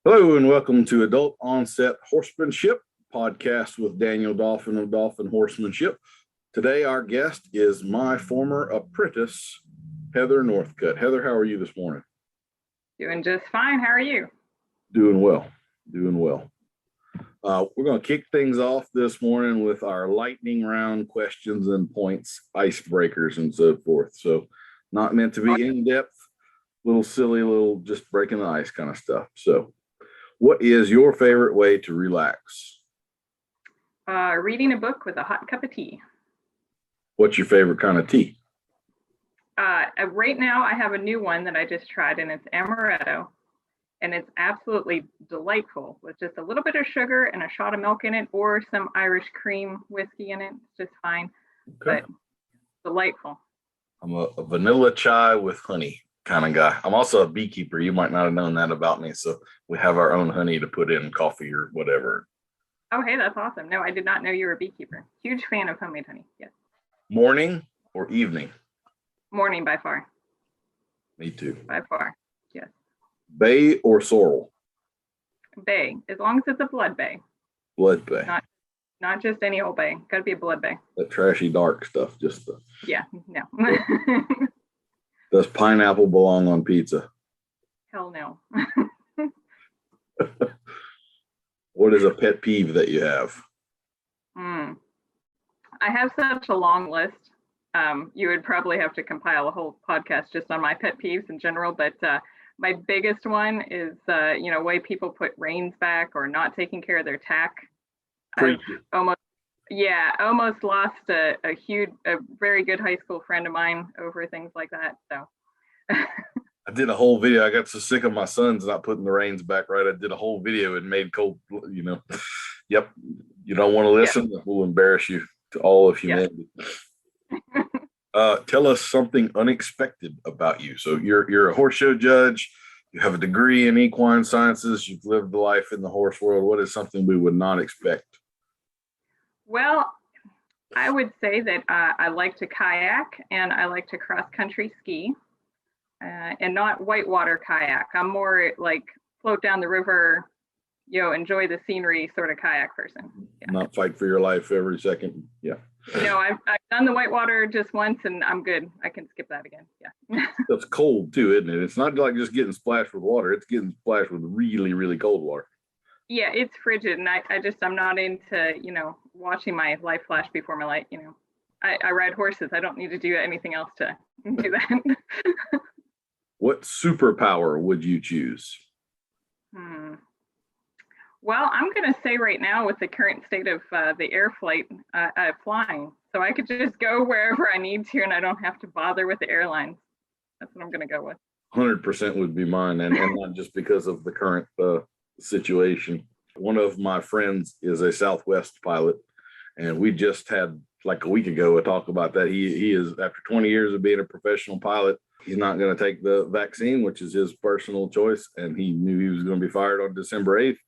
Hello and welcome to Adult Onset Horsemanship podcast with Daniel Dolphin of Dolphin Horsemanship. Today our guest is my former apprentice, Heather Northcutt. Heather, how are you this morning? Doing just fine. How are you? Doing well. We're going to kick things off this morning with our lightning round questions and points, icebreakers and so forth. So not meant to be in-depth, little silly, little just breaking the ice kind of stuff. So what is your favorite way to relax? Reading a book with a hot cup of tea. What's your favorite kind of tea? Right now, I have a new one that I just tried, and it's amaretto, and it's absolutely delightful with just a little bit of sugar and a shot of milk in it, or some Irish cream whiskey in it. It's just fine, Okay. But delightful. I'm a vanilla chai with honey kind of guy. I'm also a beekeeper. You might not have known that about me. So we have our own honey to put in coffee or whatever. Oh, hey, that's awesome. No, I did not know you were a beekeeper. Huge fan of homemade honey. Yes. Morning or evening? Morning by far. Me too. By far. Yes. Bay or sorrel? Bay, as long as it's a blood bay. Blood bay. Not just any old bay. Got to be a blood bay. That trashy dark stuff. Just the. Yeah. No. Does pineapple belong on pizza? Hell no. What is a pet peeve that you have? I have such a long list. You would probably have to compile a whole podcast just on my pet peeves in general. But my biggest one is, way people put reins back or not taking care of their tack. I've almost lost a very good high school friend of mine over things like that. So I did a whole video. I got so sick of my sons not putting the reins back right. I did a whole video and made cold, Yep. You don't want to listen? Yeah. We'll embarrass you to all of humanity. Yeah. Tell us something unexpected about you. So you're a horse show judge. You have a degree in equine sciences. You've lived the life in the horse world. What is something we would not expect? Well, I would say that I like to kayak and I like to cross-country ski, and not whitewater kayak. I'm more like float down the river, enjoy the scenery sort of kayak person. Yeah. Not fight for your life every second. Yeah. No, I've done the whitewater just once and I'm good. I can skip that again. Yeah. It's cold too, isn't it? It's not like just getting splashed with water. It's getting splashed with really, really cold water. Yeah, it's frigid, and I'm not into, watching my life flash before my light. I ride horses. I don't need to do anything else to do that. What superpower would you choose? Well, I'm going to say right now, with the current state of the air flight, flying, so I could just go wherever I need to, and I don't have to bother with the airlines. That's what I'm going to go with. 100% would be mine, and not just because of the current situation. One of my friends is a Southwest pilot, and we just had like a week ago a talk about that. He is, after 20 years of being a professional pilot, he's not going to take the vaccine, which is his personal choice, and he knew he was going to be fired on December 8th,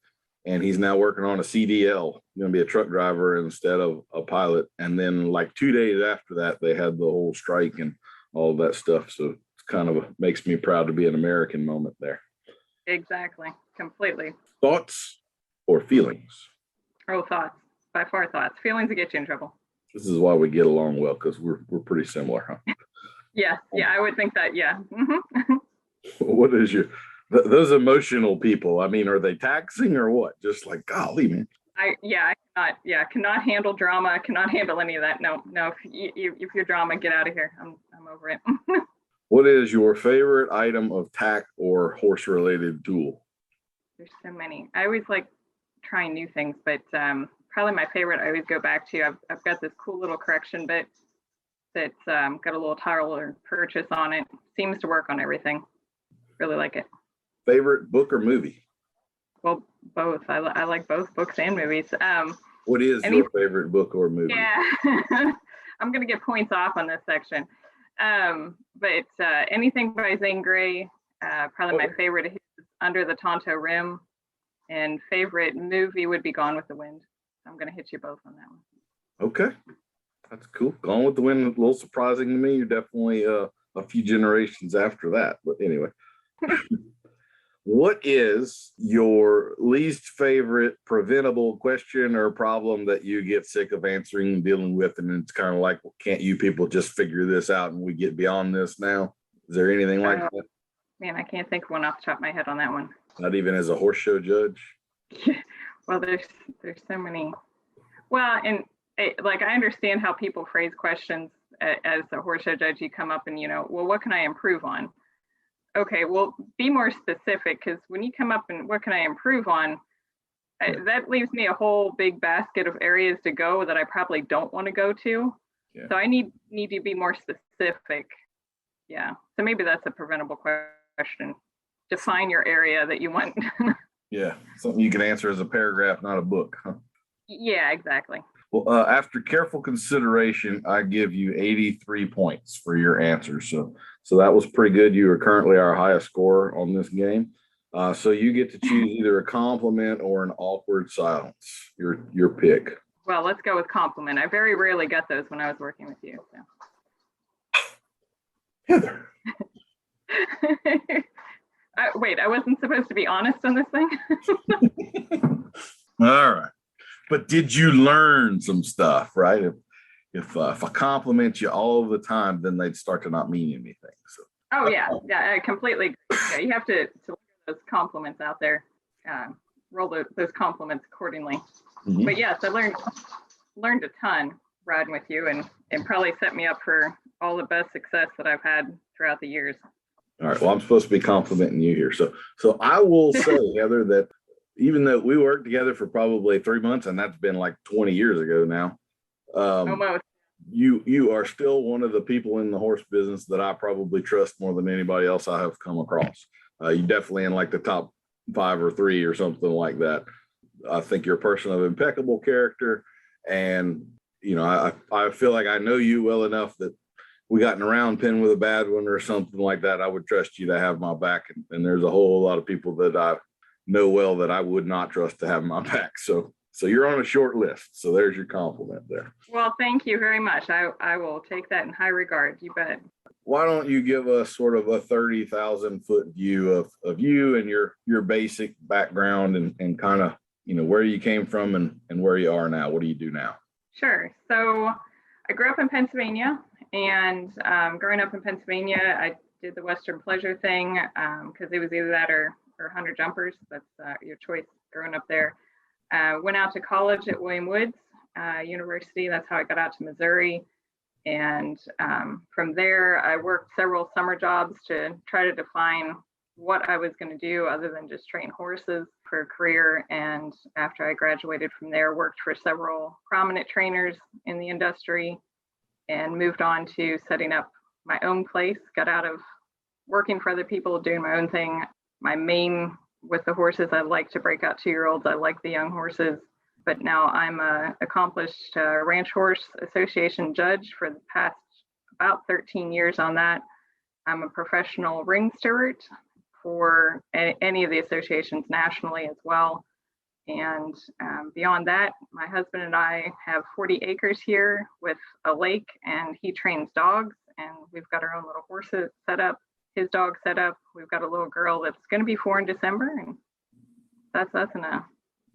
and he's now working on a CDL, going to be a truck driver instead of a pilot. And then like 2 days after that, they had the whole strike and all of that stuff. So it's kind of makes me proud to be an American moment there. Exactly. Completely. Thoughts or feelings? Oh, thoughts. By far thoughts. Feelings that get you in trouble. This is why we get along well, because we're pretty similar, huh? Yeah, I would think that, yeah. Mm-hmm. What is those emotional people? I mean, are they taxing or what? Just like, golly, man. I cannot handle drama, cannot handle any of that. No, if you're drama, get out of here. I'm over it. What is your favorite item of tack or horse-related tool? There's so many. I always like trying new things, but probably my favorite I always go back to, I've got this cool little correction bit that's got a little tile purchase on it. Seems to work on everything. Really like it. Favorite book or movie? Well, both. I like both books and movies. What is your favorite book or movie? Yeah, I'm going to get points off on this section. But anything by Zane Grey, probably my favorite is Under the Tonto Rim, and favorite movie would be Gone with the Wind. I'm going to hit you both on that one. Okay, that's cool. Gone with the Wind is a little surprising to me. You're definitely a few generations after that, but anyway. What is your least favorite preventable question or problem that you get sick of answering and dealing with? And it's kind of like, well, can't you people just figure this out and we get beyond this now? Is there anything like that? Man, I can't think of one off the top of my head on that one. Not even as a horse show judge? Well, there's so many. Well, and like I understand how people phrase questions as a horse show judge. You come up and well, what can I improve on? Okay, well, be more specific, because when you come up and what can I improve on, that leaves me a whole big basket of areas to go that I probably don't want to go to. Yeah. So I need to be more specific. Yeah. So maybe that's a preventable question. Define your area that you want. Yeah. Something you can answer as a paragraph, not a book. Huh? Yeah, exactly. Well, after careful consideration, I give you 83 points for your answer. So that was pretty good. You are currently our highest scorer on this game. So you get to choose either a compliment or an awkward silence. Your pick. Well, let's go with compliment. I very rarely got those when I was working with you. So. Heather. Wait, I wasn't supposed to be honest on this thing? All right. But did you learn some stuff, right? If I compliment you all the time, then they'd start to not mean anything. So. Oh yeah, I completely. Yeah, you have to look at those compliments out there, roll those compliments accordingly. Mm-hmm. But yes, I learned a ton riding with you, and probably set me up for all the best success that I've had throughout the years. All right. Well, I'm supposed to be complimenting you here, so I will say, Heather, that. Even though we worked together for probably 3 months, and that's been like 20 years ago now, almost. You are still one of the people in the horse business that I probably trust more than anybody else I have come across. You definitely in like the top 5 or 3 or something like that. I think you're a person of impeccable character, and I feel like I know you well enough that we got in a round pen with a bad one or something like that, I would trust you to have my back. And there's a whole lot of people that I know well that I would not trust to have my back. So you're on a short list. So there's your compliment there. Well, thank you very much. I will take that in high regard. You bet. Why don't you give us sort of a 30,000 foot view of you and your basic background and kind of, where you came from and where you are now. What do you do now? Sure. So I grew up in Pennsylvania, and growing up in Pennsylvania, I did the Western Pleasure thing because it was either that or 100 jumpers. That's your choice growing up there. Went out to college at William Woods University. That's how I got out to Missouri. And from there, I worked several summer jobs to try to define what I was going to do other than just train horses for a career. And after I graduated from there, worked for several prominent trainers in the industry and moved on to setting up my own place. Got out of working for other people, doing my own thing. My main with the horses, I like to break out 2-year-olds. I like the young horses, but now I'm a accomplished Ranch Horse Association judge for the past about 13 years on that. I'm a professional ring steward for any of the associations nationally as well. And beyond that, my husband and I have 40 acres here with a lake, and he trains dogs, and we've got our own little horses set up. His dog set up. We've got a little girl that's going to be 4 in December, and that's in a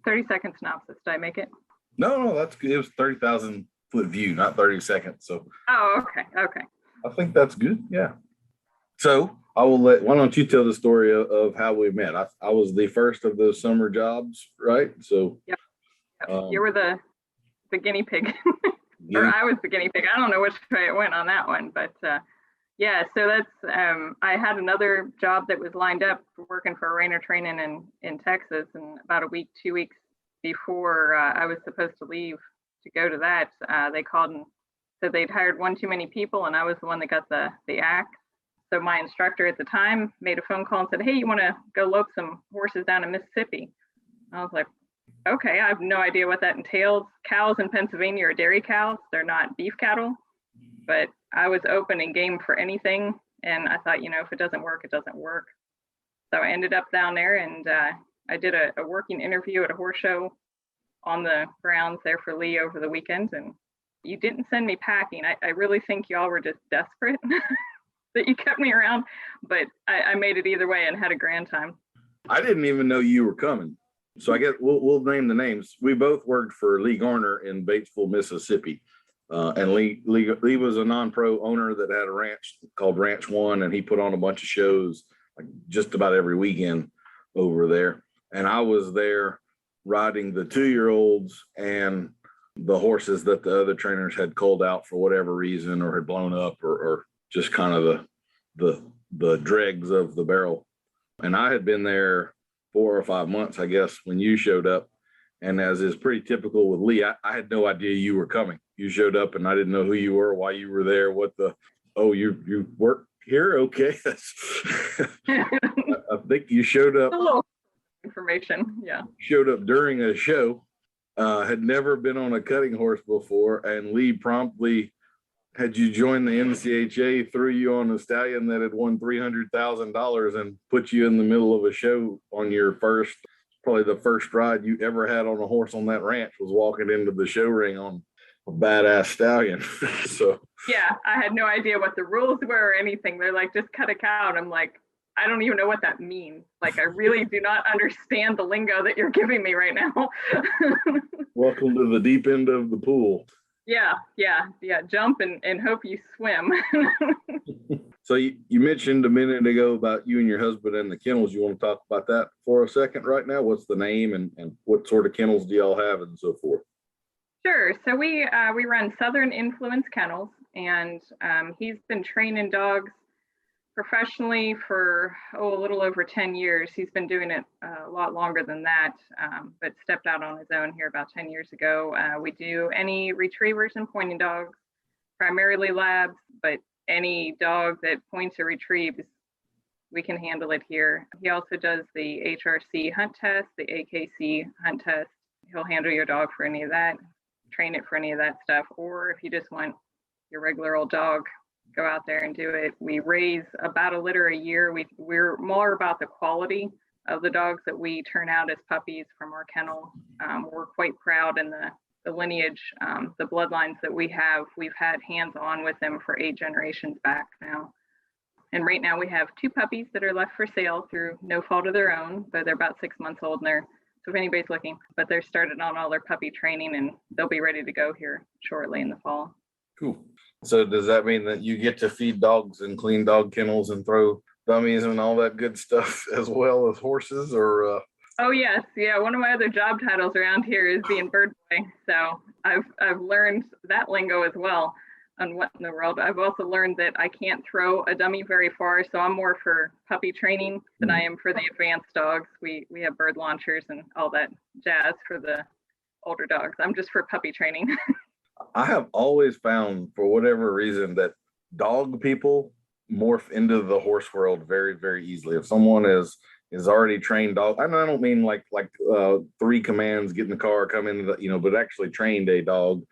30-second synopsis. Did I make it? No, that's good. It was 30,000 foot view, not 30 seconds. So. Oh, okay. I think that's good. Yeah. So why don't you tell the story of how we met? I was the first of those summer jobs, right? So. Yep. You were the guinea pig, or I was the guinea pig. I don't know which way it went on that one, but. Yeah, so that's, I had another job that was lined up for working for a reiner training in Texas, and about 2 weeks before I was supposed to leave to go to that, they called and said they'd hired one too many people, and I was the one that got the axe. So my instructor at the time made a phone call and said, hey, you want to go lope some horses down in Mississippi? And I was like, okay, I have no idea what that entails. Cows in Pennsylvania are dairy cows. They're not beef cattle. But I was open and game for anything. And I thought, if it doesn't work, it doesn't work. So I ended up down there, and I did a working interview at a horse show on the grounds there for Lee over the weekend. And you didn't send me packing. I really think y'all were just desperate that you kept me around. But I made it either way and had a grand time. I didn't even know you were coming. So I guess we'll name the names. We both worked for Lee Garner in Batesville, Mississippi. And Lee was a non-pro owner that had a ranch called Ranch One, and he put on a bunch of shows like just about every weekend over there. And I was there riding the 2-year-olds and the horses that the other trainers had culled out for whatever reason or had blown up or just kind of the dregs of the barrel. And I had been there 4 or 5 months, I guess, when you showed up. And as is pretty typical with Lee, I had no idea you were coming. You showed up and I didn't know who you were, why you were there, you work here? Okay. I think you showed up. A little information, yeah. Showed up during a show, had never been on a cutting horse before, and Lee promptly had you join the NCHA, threw you on a stallion that had won $300,000 and put you in the middle of a show on your probably the first ride you ever had on a horse on that ranch was walking into the show ring on a badass stallion. So yeah, I had no idea what the rules were or anything. They're like, just cut a cow. And I'm like, I don't even know what that means. Like, I really do not understand the lingo that you're giving me right now. Welcome to the deep end of the pool. Yeah. Jump and hope you swim. So you mentioned a minute ago about you and your husband and the kennels. You want to talk about that for a second right now? What's the name and what sort of kennels do y'all have and so forth? Sure. So we run Southern Influence Kennels, and he's been training dogs professionally for a little over 10 years. He's been doing it a lot longer than that, but stepped out on his own here about 10 years ago. We do any retrievers and pointing dogs, primarily labs, but any dog that points or retrieves, we can handle it here. He also does the HRC hunt test, the AKC hunt test. He'll handle your dog for any of that, train it for any of that stuff, or if you just want your regular old dog, go out there and do it. We raise about a litter a year. We're more about the quality of the dogs that we turn out as puppies from our kennel. We're quite proud in the lineage, the bloodlines that we have. We've had hands-on with them for 8 generations back now. And right now we have 2 puppies that are left for sale through no fault of their own, but they're about 6 months old, and so if anybody's looking, but they're started on all their puppy training and they'll be ready to go here shortly in the fall. Cool. So does that mean that you get to feed dogs and clean dog kennels and throw dummies and all that good stuff as well as horses, or? Oh yes, yeah. One of my other job titles around here is being bird boy. So I've learned that lingo as well on what in the world. I've also learned that I can't throw a dummy very far, so I'm more for puppy training than I am for the advanced dogs. We have bird launchers and all that jazz for the older dogs. I'm just for puppy training. I have always found, for whatever reason, that dog people morph into the horse world very, very easily. If someone is already trained dog, I don't mean like 3 commands, get in the car, come in, but actually trained a dog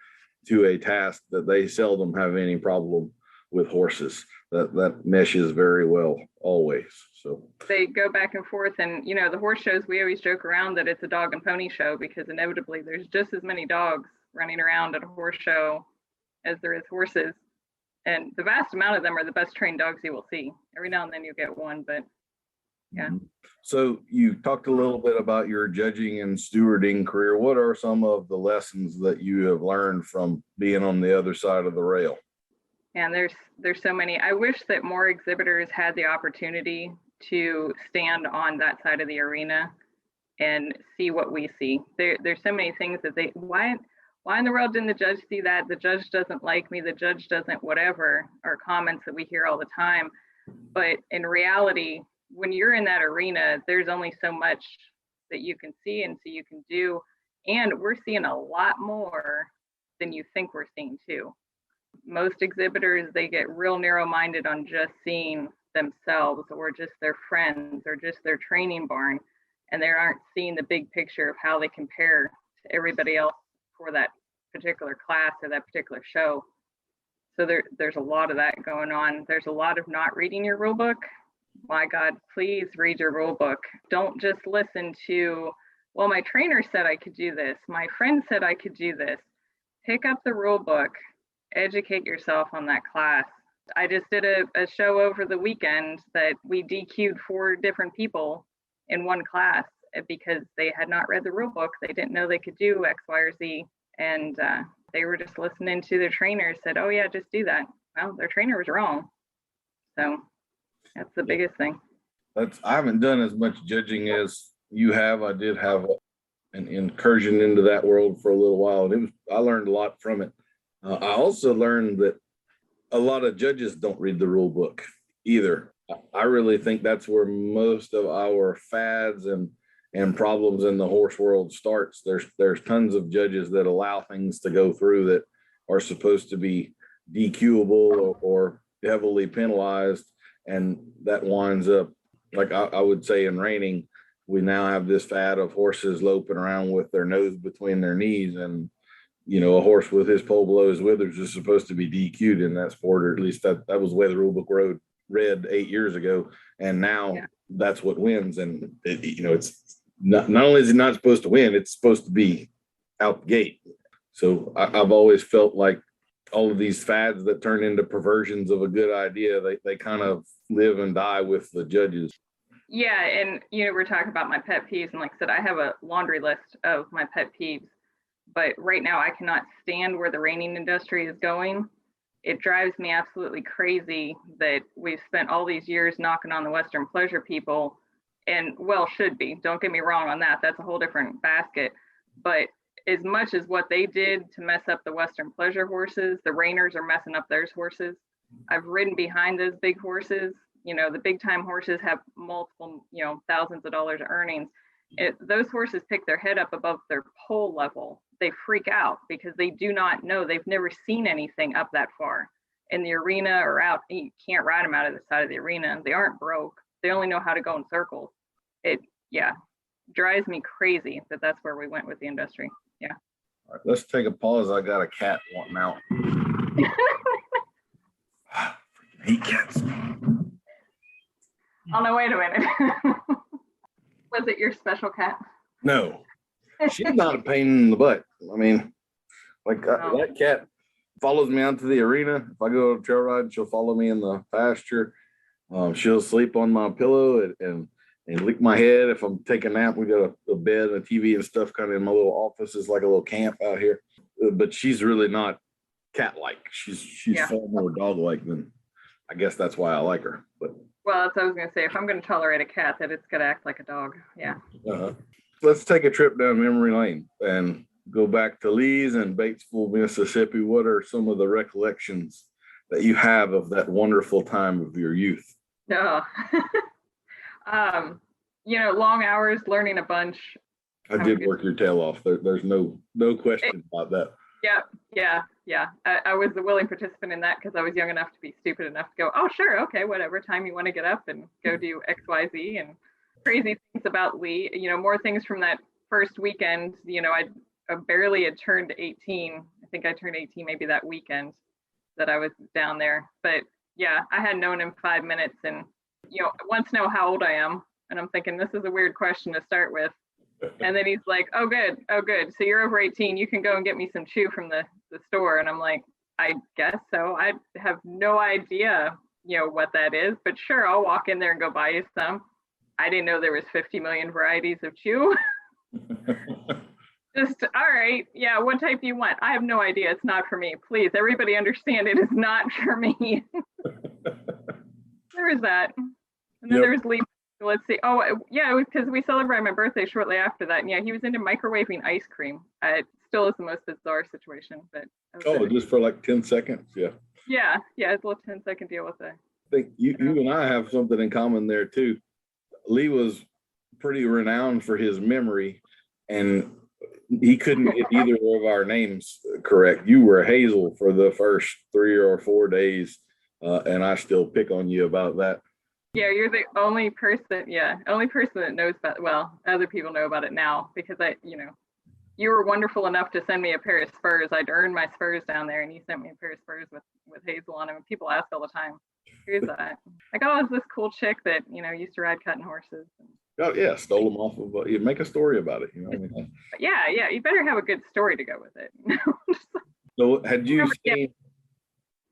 to a task that they seldom have any problem with horses. That meshes very well always. So they go back and forth, and the horse shows, we always joke around that it's a dog and pony show because inevitably there's just as many dogs running around at a horse show as there is horses, and the vast amount of them are the best trained dogs you will see. Every now and then you get one, but yeah. So you talked a little bit about your judging and stewarding career. What are some of the lessons that you have learned from being on the other side of the rail? And there's so many. I wish that more exhibitors had the opportunity to stand on that side of the arena and see what we see. There's so many things that why in the world didn't the judge see that? The judge doesn't like me, the judge doesn't whatever, or comments that we hear all the time. But in reality, when you're in that arena, there's only so much that you can see and so you can do. And we're seeing a lot more than you think we're seeing too. Most exhibitors, they get real narrow-minded on just seeing themselves or just their friends or just their training barn, and they aren't seeing the big picture of how they compare to everybody else for that particular class or that particular show. So there's a lot of that going on. There's a lot of not reading your rule book. My God, please read your rule book. Don't just listen to, well, my trainer said I could do this. My friend said I could do this. Pick up the rule book, educate yourself on that class. I just did a show over the weekend that we DQ'd 4 different people in one class because they had not read the rule book. They didn't know they could do X, Y, or Z. And they were just listening to their trainer, said, oh yeah, just do that. Well, their trainer was wrong. So that's the biggest thing. I haven't done as much judging as you have. I did have an incursion into that world for a little while, and I learned a lot from it. I also learned that a lot of judges don't read the rule book either. I really think that's where most of our fads and problems in the horse world starts. There's tons of judges that allow things to go through that are supposed to be DQable or heavily penalized, and that winds up, like I would say in reining, we now have this fad of horses loping around with their nose between their knees, and a horse with his pole below his withers is supposed to be DQ'd in that sport, or at least that was the way the rule book read 8 years ago, and now that's what wins. And it's not only is it not supposed to win, it's supposed to be out the gate. So I've always felt like all of these fads that turn into perversions of a good idea, they kind of live and die with the judges. Yeah, and we're talking about my pet peeves, and like I said, I have a laundry list of my pet peeves, but right now I cannot stand where the reining industry is going. It drives me absolutely crazy that we've spent all these years knocking on the Western pleasure people, and well, should be. Don't get me wrong on that. That's a whole different basket. But as much as what they did to mess up the Western pleasure horses, the reiners are messing up those horses. I've ridden behind those big horses. The big time horses have multiple, thousands of dollars of earnings. Those horses pick their head up above their pole level. They freak out because they do not know. They've never seen anything up that far in the arena or out. You can't ride them out of the side of the arena. They aren't broke. They only know how to go in circles. It drives me crazy that that's where we went with the industry. Yeah. All right, let's take a pause. I got a cat wanting out. I hate cats. Oh no, wait a minute. Was it your special cat? No, she's not a pain in the butt. I mean, that cat follows me out to the arena. If I go on a trail ride, she'll follow me in the pasture. She'll sleep on my pillow and lick my head. If I'm taking a nap, we got a bed and a TV and stuff kind of in my little office. It's like a little camp out here. But she's really not cat-like. She's far more dog-like than, I guess that's why I like her. But well, that's what I was going to say. If I'm going to tolerate a cat, that it's going to act like a dog. Yeah. Let's take a trip down memory lane and go back to Lee's and Batesville, Mississippi. What are some of the recollections that you have of that wonderful time of your youth? Oh. Long hours, learning a bunch. I did work your tail off. There's no question about that. Yeah. I was a willing participant in that because I was young enough to be stupid enough to go, oh, sure, okay, whatever time you want to get up and go do X, Y, Z, and crazy things about Lee. More things from that first weekend. I barely had turned 18. I think I turned 18 maybe that weekend that I was down there. But yeah, I had known him 5 minutes, and wants to know how old I am. And I'm thinking, this is a weird question to start with. And then he's like, oh, good. So you're over 18. You can go and get me some chew from the store. And I'm like, I guess so. I have no idea, what that is. But sure, I'll walk in there and go buy you some. I didn't know there was 50 million varieties of chew. Just, all right. Yeah, what type do you want? I have no idea. It's not for me. Please, everybody understand it is not for me. There was that. And then there was Lee. Let's see. Oh, yeah, because we celebrated my birthday shortly after that. And yeah, he was into microwaving ice cream. It still is the most bizarre situation. But just for like 10 seconds. Yeah. Yeah, it's a little 10-second deal with that. I think you and I have something in common there too. Lee was pretty renowned for his memory, and he couldn't get either of our names correct. You were Hazel for the first 3 or 4 days, and I still pick on you about that. Yeah, you're the only person that knows about, well, other people know about it now because you were wonderful enough to send me a pair of spurs. I'd earned my spurs down there, and you sent me a pair of spurs with Hazel on them. And people ask all the time, who's that? Like, oh, it's this cool chick that, used to ride cutting horses. Oh, yeah, stole them off of, you make a story about it. What I mean? Yeah, you better have a good story to go with it. So had you seen,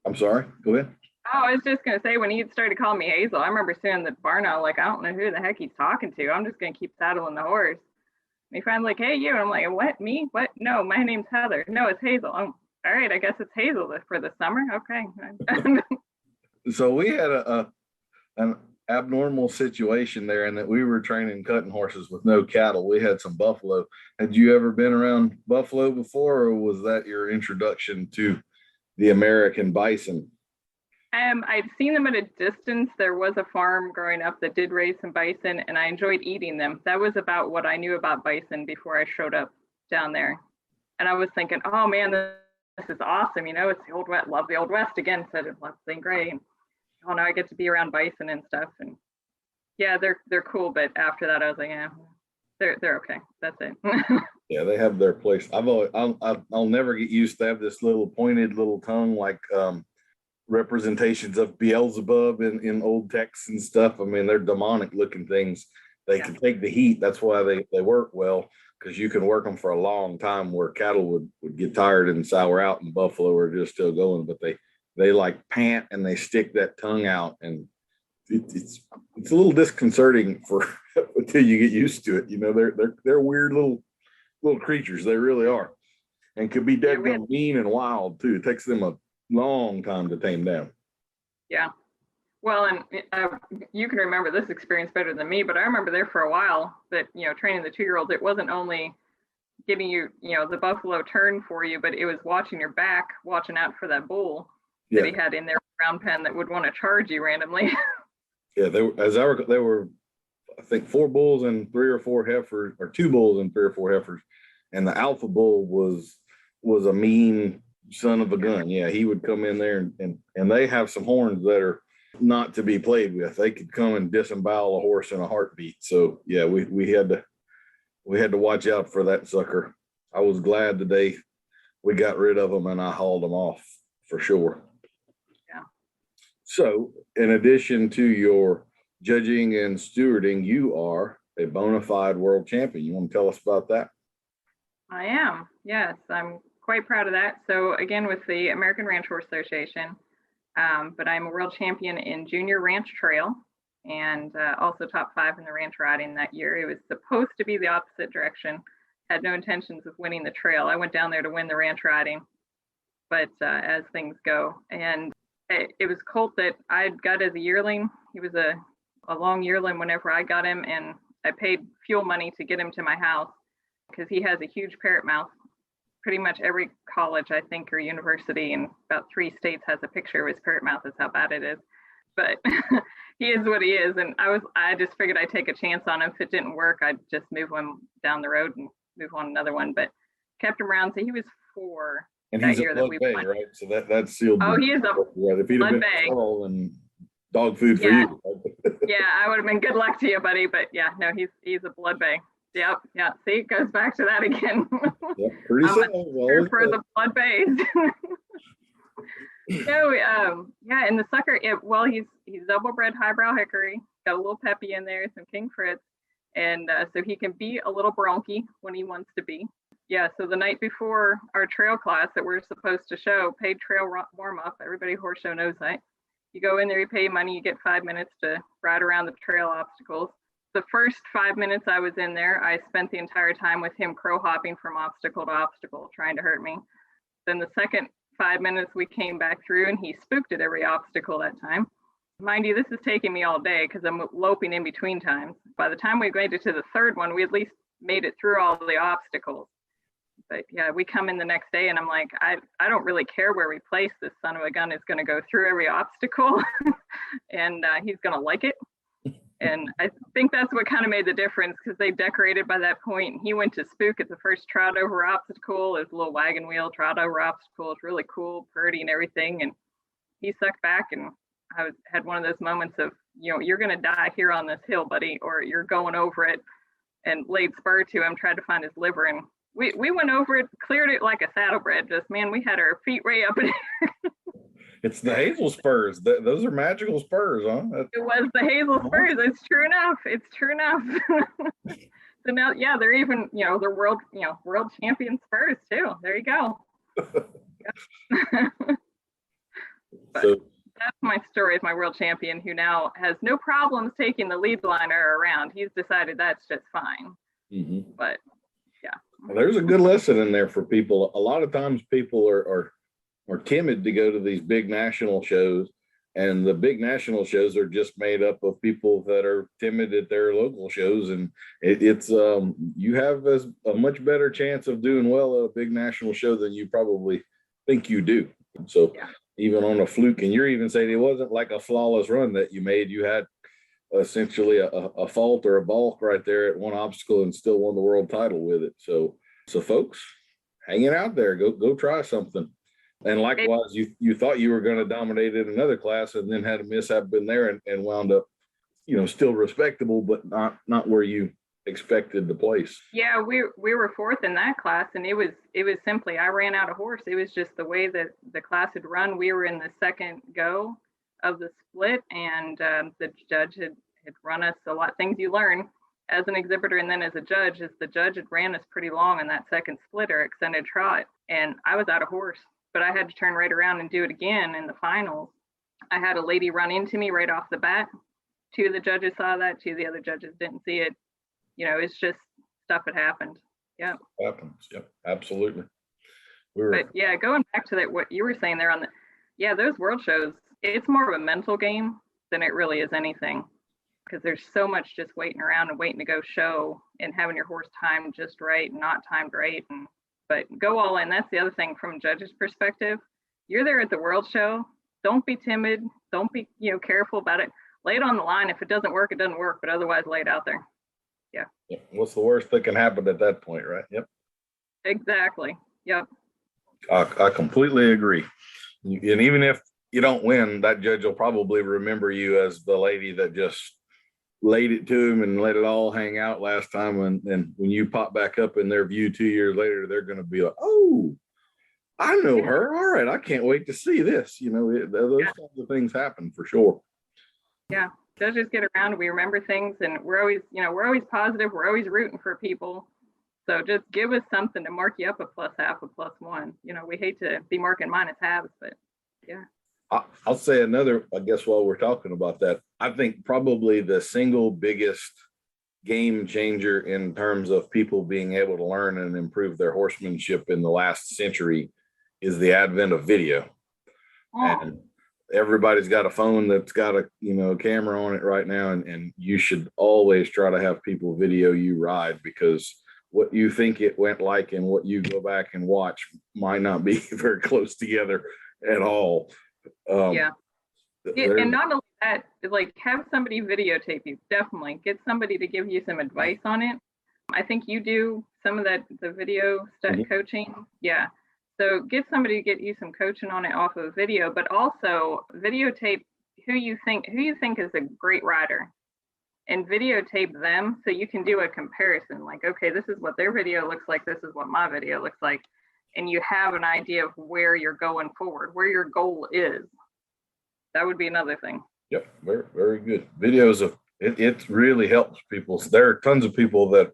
I'm sorry, go ahead. Oh, I was just gonna say when he started calling me Hazel, I remember seeing the barn owl, like, I don't know who the heck he's talking to. I'm just gonna keep saddling the horse. And he finally like, hey you, and I'm like, what, me? What? No, my name's Heather. No, it's Hazel. Oh, all right, I guess it's Hazel for the summer. Okay. So we had an abnormal situation there in that we were training cutting horses with no cattle. We had some buffalo. Had you ever been around buffalo before, or was that your introduction to the American bison? I'd seen them at a distance. There was a farm growing up that did raise some bison, and I enjoyed eating them. That was about what I knew about bison before I showed up down there. And I was thinking, oh man, this is awesome. You know, it's the Old West. Love the Old West again. Said it, love St. Gray. And oh no, I get to be around bison and stuff. And yeah, they're cool. But after that, I was like, yeah, they're okay. That's it. Yeah, they have their place. I'll never get used to have this little pointed little tongue, like representations of Beelzebub in old texts and stuff. I mean, they're demonic looking things. They can take the heat. That's why they work well, because you can work them for a long time, where cattle would get tired and sour out, and buffalo are just still going. But they like pant and they stick that tongue out, and it's a little disconcerting for until you get used to it. You know, they're weird little creatures. They really are, and could be dead mean and wild too. It takes them a long time to tame down. Yeah. Well, and you can remember this experience better than me, but I remember there for a while that, you know, training the 2-year-olds, it wasn't only getting you, you know, the buffalo turn for you, but it was watching your back, watching out for that bull that he had in their ground pen that would want to charge you randomly. Yeah, they were, I think, 4 bulls and 3 or 4 heifers, or 2 bulls and 3 or 4 heifers, and the alpha bull was a mean son of a gun. Yeah, he would come in there and they have some horns that are not to be played with. They could come and disembowel a horse in a heartbeat. So yeah, we had to watch out for that sucker. I was glad the day we got rid of them and I hauled them off for sure. Yeah. So in addition to your judging and stewarding, you are a bona fide world champion. You want to tell us about that? I am. Yes, I'm quite proud of that. So again, with the American Ranch Horse Association, but I'm a world champion in junior ranch trail, and also top 5 in the ranch riding that year. It was supposed to be the opposite direction. Had no intentions of winning the trail. I went down there to win the ranch riding, but as things go. And it was a colt that I'd got as a yearling. He was a long yearling whenever I got him, and I paid fuel money to get him to my house because he has a huge parrot mouth. Pretty much every college, I think, or university in about 3 states has a picture of his parrot mouth. Is how bad it is. But he is what he is. And I just figured I'd take a chance on him. If it didn't work, I'd just move him down the road and move on another one. But kept him around. So he was 4 and that he's year a blood that we bay, won. right? So that's sealed. Oh, he is a right. If he'd have blood been bay. And dog food for you. Yeah, I would have been good luck to you, buddy. But yeah, no, he's a blood bay. Yep. Yeah. See, it goes back to that again. Yep, pretty simple. For the blood bays. So yeah, and the sucker, he's double bred highbrow hickory, got a little peppy in there, some King Fritz, and so he can be a little bronky when he wants to be. Yeah, so the night before our trail class that we're supposed to show, paid trail warm up, everybody horse show knows that. You go in there, you pay money, you get 5 minutes to ride around the trail obstacles. The first 5 minutes I was in there, I spent the entire time with him crow hopping from obstacle to obstacle, trying to hurt me. Then the second 5 minutes we came back through and he spooked at every obstacle that time. Mind you, this is taking me all day because I'm loping in between times. By the time we made it to the third one, we at least made it through all the obstacles. But yeah, we come in the next day and I'm like, I don't really care where we place this son of a gun is going to go through every obstacle and he's going to like it. And I think that's what kind of made the difference because they decorated by that point. He went to spook at the first trot over obstacle. It was a little wagon wheel trot over obstacle. It's really cool, pretty and everything. And he sucked back and I had one of those moments of, you know, you're going to die here on this hill, buddy, or you're going over it, and laid spur to him, tried to find his liver. And we went over it, cleared it like a saddlebred. Just, man, we had our feet way up in here. It's the hazel spurs. Those are magical spurs, huh? It was the hazel spurs. It's true enough. It's true enough. So now, yeah, they're even, you know, they're world champion spurs too. There you go. So That's my story with my world champion, who now has no problems taking the lead liner around. He's decided that's just fine. Mm-hmm. But yeah. Well, there's a good lesson in there for people. A lot of times people are timid to go to these big national shows, and the big national shows are just made up of people that are timid at their local shows. And it's you have a much better chance of doing well at a big national show than you probably think you do. So Yeah. even on a fluke, and you're even saying it wasn't like a flawless run that you made. You had essentially a fault or a balk right there at one obstacle and still won the world title with it. So folks, hanging out there, go try something. And likewise, you thought you were going to dominate in another class and then had a mishap in there and wound up, still respectable, but not where you expected to place. Yeah, we were fourth in that class, and it was simply I ran out of horse. It was just the way that the class had run. We were in the second go of the split, and the judge had run us a lot. Things you learn as an exhibitor and then as a judge is the judge had ran us pretty long in that second split or extended trot, and I was out of horse, but I had to turn right around and do it again in the finals. I had a lady run into me right off the bat. Two of the judges saw that, two of the other judges didn't see it. It's just stuff that happened. Yeah. Happens. Yep. Absolutely. But yeah, going back to that, what you were saying there those world shows, it's more of a mental game than it really is anything, because there's so much just waiting around and waiting to go show and having your horse timed just right, not timed right. But go all in. That's the other thing from a judge's perspective. You're there at the world show. Don't be timid. Don't be, careful about it. Lay it on the line. If it doesn't work, it doesn't work, but otherwise lay it out there. Yeah. What's the worst that can happen at that point, right? Yep. Exactly. Yep. I completely agree. And even if you don't win, that judge will probably remember you as the lady that just laid it to him and let it all hang out last time. And when you pop back up in their view 2 years later, they're going to be like, oh, I know her. All right. I can't wait to see this. Those kinds of things happen for sure. Yeah. Judges get around, we remember things, and we're always positive. We're always rooting for people. So just give us something to mark you up a +1/2, a +1. We hate to be marking -1/2, but yeah. I'll say another, I guess, while we're talking about that, I think probably the single biggest game changer in terms of people being able to learn and improve their horsemanship in the last century is the advent of video. Oh. And everybody's got a phone that's got a camera on it right now, and you should always try to have people video you ride, because what you think it went like and what you go back and watch might not be very close together at all. And not only that, like, have somebody videotape you. Definitely get somebody to give you some advice on it. I think you do some of that, the video stuff, coaching. Yeah. So get somebody to get you some coaching on it off of video, but also videotape who you think is a great rider, and videotape them so you can do a comparison. Like, okay, this is what their video looks like. This is what my video looks like. And you have an idea of where you're going forward, where your goal is. That would be another thing. Yep. Very, very good. Videos of it really helps people. There are tons of people that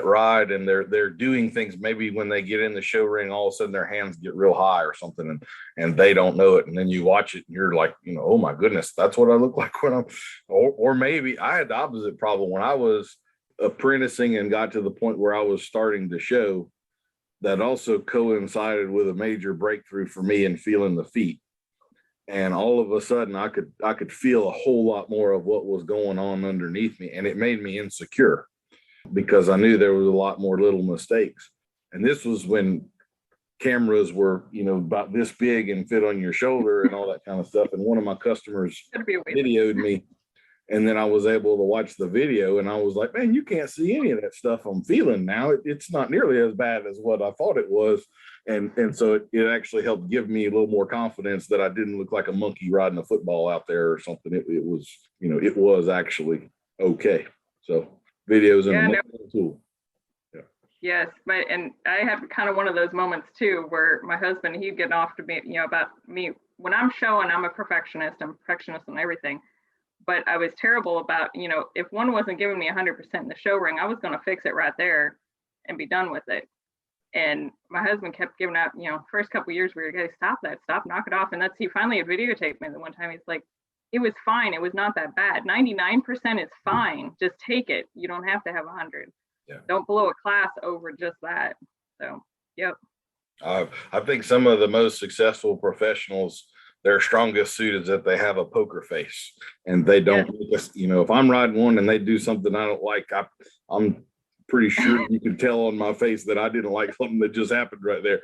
ride and they're doing things. Maybe when they get in the show ring, all of a sudden their hands get real high or something, and they don't know it. And then you watch it and you're like, oh my goodness, that's what I look like when or maybe I had the opposite problem when I was apprenticing and got to the point where I was starting to show. That also coincided with a major breakthrough for me in feeling the feet. And all of a sudden I could feel a whole lot more of what was going on underneath me. And it made me insecure, because I knew there was a lot more little mistakes. And this was when cameras were, about this big and fit on your shoulder and all that kind of stuff. And one of my customers videoed me, and then I was able to watch the video, and I was like, man, you can't see any of that stuff I'm feeling now. It's not nearly as bad as what I thought it was. And so it actually helped give me a little more confidence that I didn't look like a monkey riding a football out there or something. It was, it was actually okay. So videos an amazing tool. Yeah. Yes, and I had kind of one of those moments too, where my husband, he'd get off to me, about me when I'm showing. I'm a perfectionist. I'm a perfectionist on everything, but I was terrible about, if one wasn't giving me 100% in the show ring, I was going to fix it right there and be done with it. And my husband kept giving out, first couple of years we were going, stop that, stop, knock it off. And he finally had videotaped me the one time. He's like, it was fine. It was not that bad. 99% is fine. Just take it. You don't have to have 100. Yeah. Don't blow a class over just that. So, yep. I think some of the most successful professionals, their strongest suit is that they have a poker face and they don't, if I'm riding one and they do something I don't like, I'm pretty sure you can tell on my face that I didn't like something that just happened right there.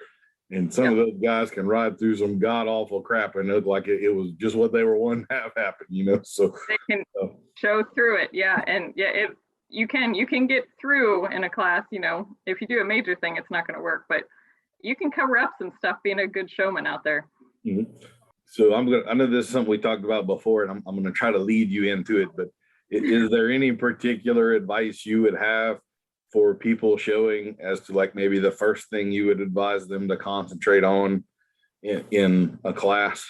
And some of those guys can ride through some god awful crap and look like it was just what they were wanting to have happen, so they can show through it. Yeah. And you can get through in a class, if you do a major thing, it's not going to work, but you can cover up some stuff being a good showman out there. Mm-hmm. So I know this is something we talked about before, and I'm going to try to lead you into it, but is there any particular advice you would have for people showing as to like maybe the first thing you would advise them to concentrate on in a class?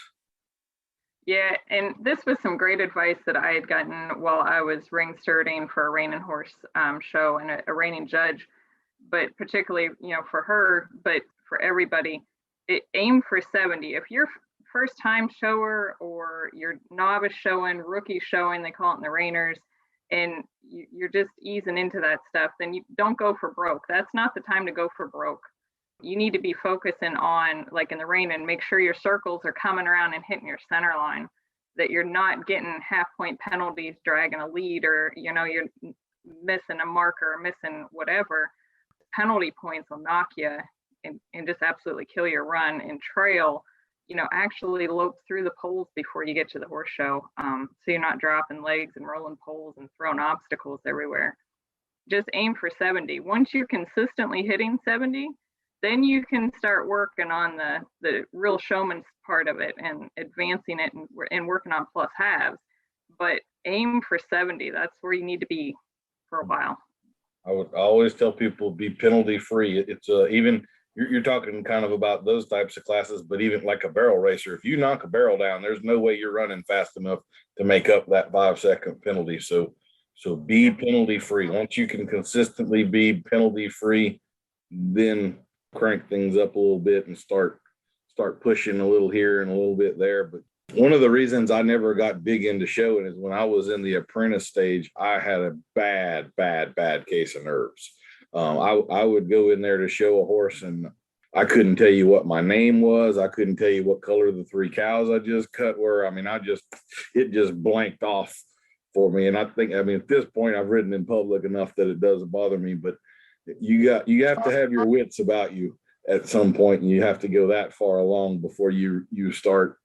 Yeah, and this was some great advice that I had gotten while I was ring stewarding for a reining horse show and a reining judge, but particularly, for her, but for everybody, aim for 70. If you're first time shower or you're novice showing, rookie showing, they call it in the reiners, and you're just easing into that stuff, then you don't go for broke. That's not the time to go for broke. You need to be focusing on, like in the rein, and make sure your circles are coming around and hitting your center line, that you're not getting half-point penalties, dragging a lead, or, you're missing a marker or missing whatever. Penalty points will knock you and just absolutely kill your run. And trail, actually lope through the poles before you get to the horse show. So you're not dropping legs and rolling poles and throwing obstacles everywhere. Just aim for 70. Once you're consistently hitting 70, then you can start working on the real showman's part of it and advancing it and working on plus halves. But aim for 70. That's where you need to be for a while. I would always tell people be penalty free. It's even you're talking kind of about those types of classes, but even like a barrel racer, if you knock a barrel down, there's no way you're running fast enough to make up that 5-second penalty. So be penalty free. Once you can consistently be penalty free, then crank things up a little bit and start pushing a little here and a little bit there. But one of the reasons I never got big into showing is when I was in the apprentice stage, I had a bad case of nerves. I would go in there to show a horse and I couldn't tell you what my name was. I couldn't tell you what color the 3 cows I just cut were. It just blanked off for me. And at this point I've ridden in public enough that it doesn't bother me, but you have to have your wits about you at some point, and you have to go that far along before you start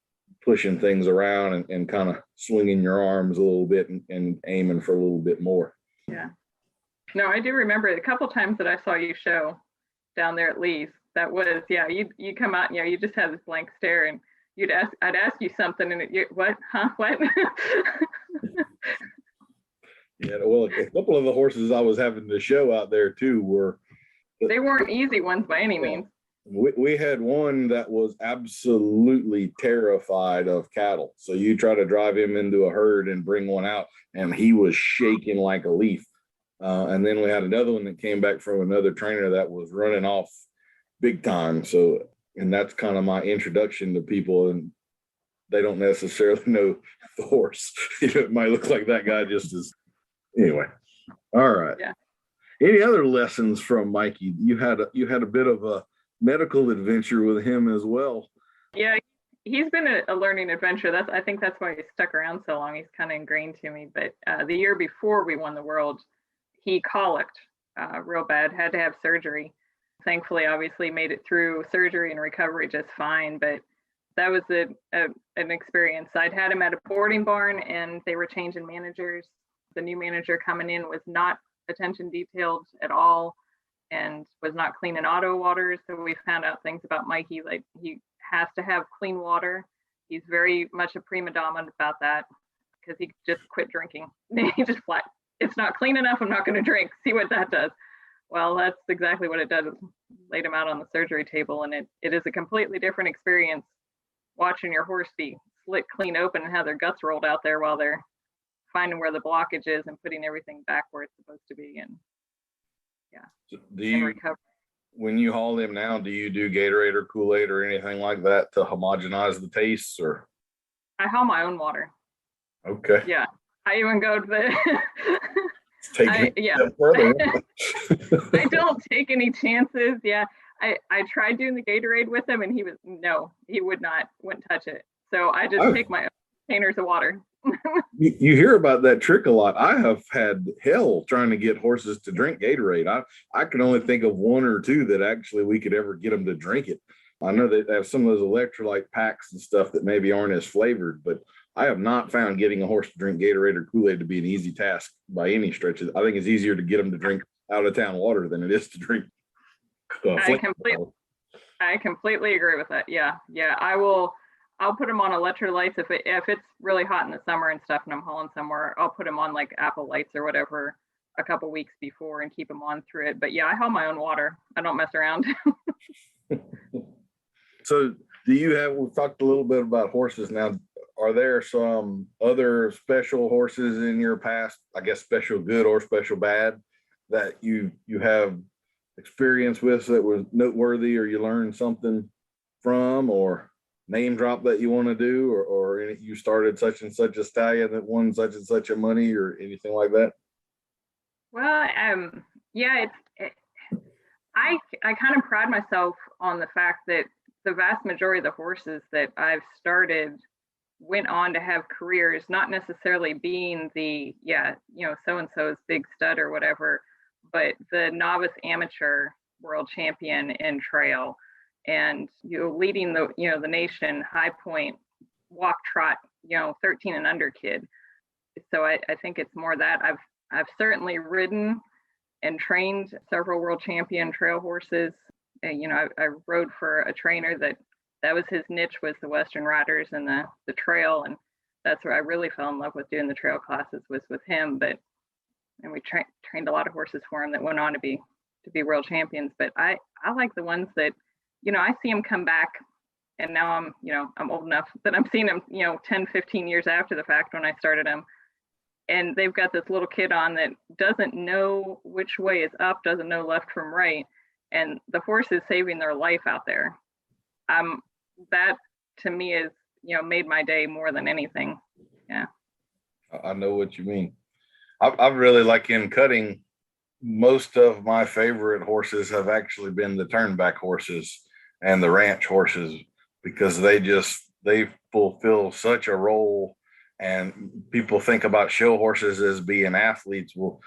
pushing things around and kind of swinging your arms a little bit and aiming for a little bit more. Yeah. No, I do remember a couple times that I saw you show down there at Lee's. That was, you come out, you just have this blank stare, and I'd ask you something, and what? Yeah, well, a couple of the horses I was having to show out there too they weren't easy ones by any means. We had one that was absolutely terrified of cattle. So you try to drive him into a herd and bring one out, and he was shaking like a leaf. And then we had another one that came back from another trainer that was running off big time. So, and that's kind of my introduction to people, and they don't necessarily know the horse. It might look like that guy just is. Anyway, all right. Yeah. Any other lessons from Mikey? You had a bit of a medical adventure with him as well. Yeah, he's been a learning adventure. I think that's why he stuck around so long. He's kind of ingrained to me. But the year before we won the world, he colicked real bad, had to have surgery. Thankfully, obviously made it through surgery and recovery just fine. But that was an experience. I'd had him at a boarding barn, and they were changing managers. The new manager coming in was not attention detailed at all and was not cleaning auto water. So we found out things about Mikey, like he has to have clean water. He's very much a prima donna about that because he just quit drinking. He just flat, it's not clean enough, I'm not going to drink. See what that does. Well, that's exactly what it does. It laid him out on the surgery table, and it is a completely different experience watching your horse be slit clean open and have their guts rolled out there while they're finding where the blockage is and putting everything back where it's supposed to be. And So do you recover. When you haul him now, do you do Gatorade or Kool-Aid or anything like that to homogenize the tastes, or? I haul my own water. Okay. Yeah. I even go to the Taking yeah. further. I don't take any chances. Yeah. I tried doing the Gatorade with him and he wouldn't touch it. So I just take my own containers of water. You hear about that trick a lot. I have had hell trying to get horses to drink Gatorade. I can only think of one or two that actually we could ever get them to drink it. I know they have some of those electrolyte packs and stuff that maybe aren't as flavored, but I have not found getting a horse to drink Gatorade or Kool-Aid to be an easy task by any stretch. I think it's easier to get them to drink out of town water than it is to drink. I completely agree with that. Yeah. I'll put them on electrolytes if it's really hot in the summer and stuff and I'm hauling somewhere. I'll put them on like Apple Lights or whatever a couple weeks before and keep them on through it. But yeah, I haul my own water. I don't mess around. So we've talked a little bit about horses now. Are there some other special horses in your past, I guess special good or special bad, that you have experience with that was noteworthy, or you learned something from, or name drop that you want to do, or you started such and such a stallion that won such and such a money, or anything like that? Well, yeah, I kind of pride myself on the fact that the vast majority of the horses that I've started went on to have careers, not necessarily being the, so-and-so's big stud or whatever, but the novice amateur world champion in trail, and leading the nation high point walk trot 13 and under kid. So I think it's more that I've certainly ridden and trained several world champion trail horses. I rode for a trainer that was his niche, was the Western riders and the trail, and that's where I really fell in love with doing the trail classes, was with him. And we trained a lot of horses for him that went on to be world champions. But I like the ones that, I see them come back, and now I'm old enough that I'm seeing them, 10, 15 years after the fact when I started them. And they've got this little kid on that doesn't know which way is up, doesn't know left from right. And the horse is saving their life out there. That to me is, made my day more than anything. Yeah. I know what you mean. I really like in cutting. Most of my favorite horses have actually been the turnback horses and the ranch horses, because they fulfill such a role. And people think about show horses as being athletes. Well,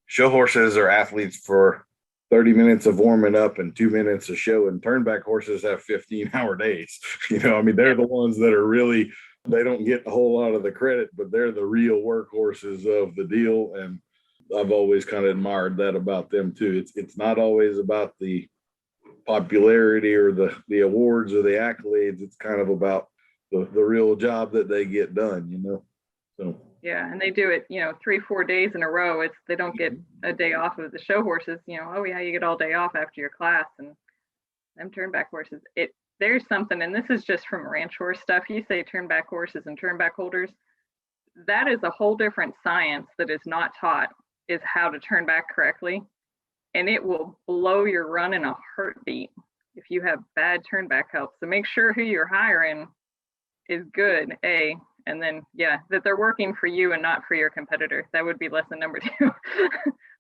show horses are athletes for 30 minutes of warming up and 2 minutes of show, and turnback horses have 15-hour days. They're the ones that are really, they don't get a whole lot of the credit, but they're the real workhorses of the deal. And I've always kind of admired that about them too. It's not always about the popularity or the awards or the accolades. It's kind of about the real job that they get done, So yeah, and they do it, 3-4 days in a row. They don't get a day off of the show horses. Oh yeah, you get all day off after your class. And them turnback horses, there's something, and this is just from ranch horse stuff. You say turnback horses and turnback holders, that is a whole different science that is not taught, is how to turn back correctly. And it will blow your run in a heartbeat if you have bad turnback help. So make sure who you're hiring is good, and then, that they're working for you and not for your competitor. That would be lesson number 2.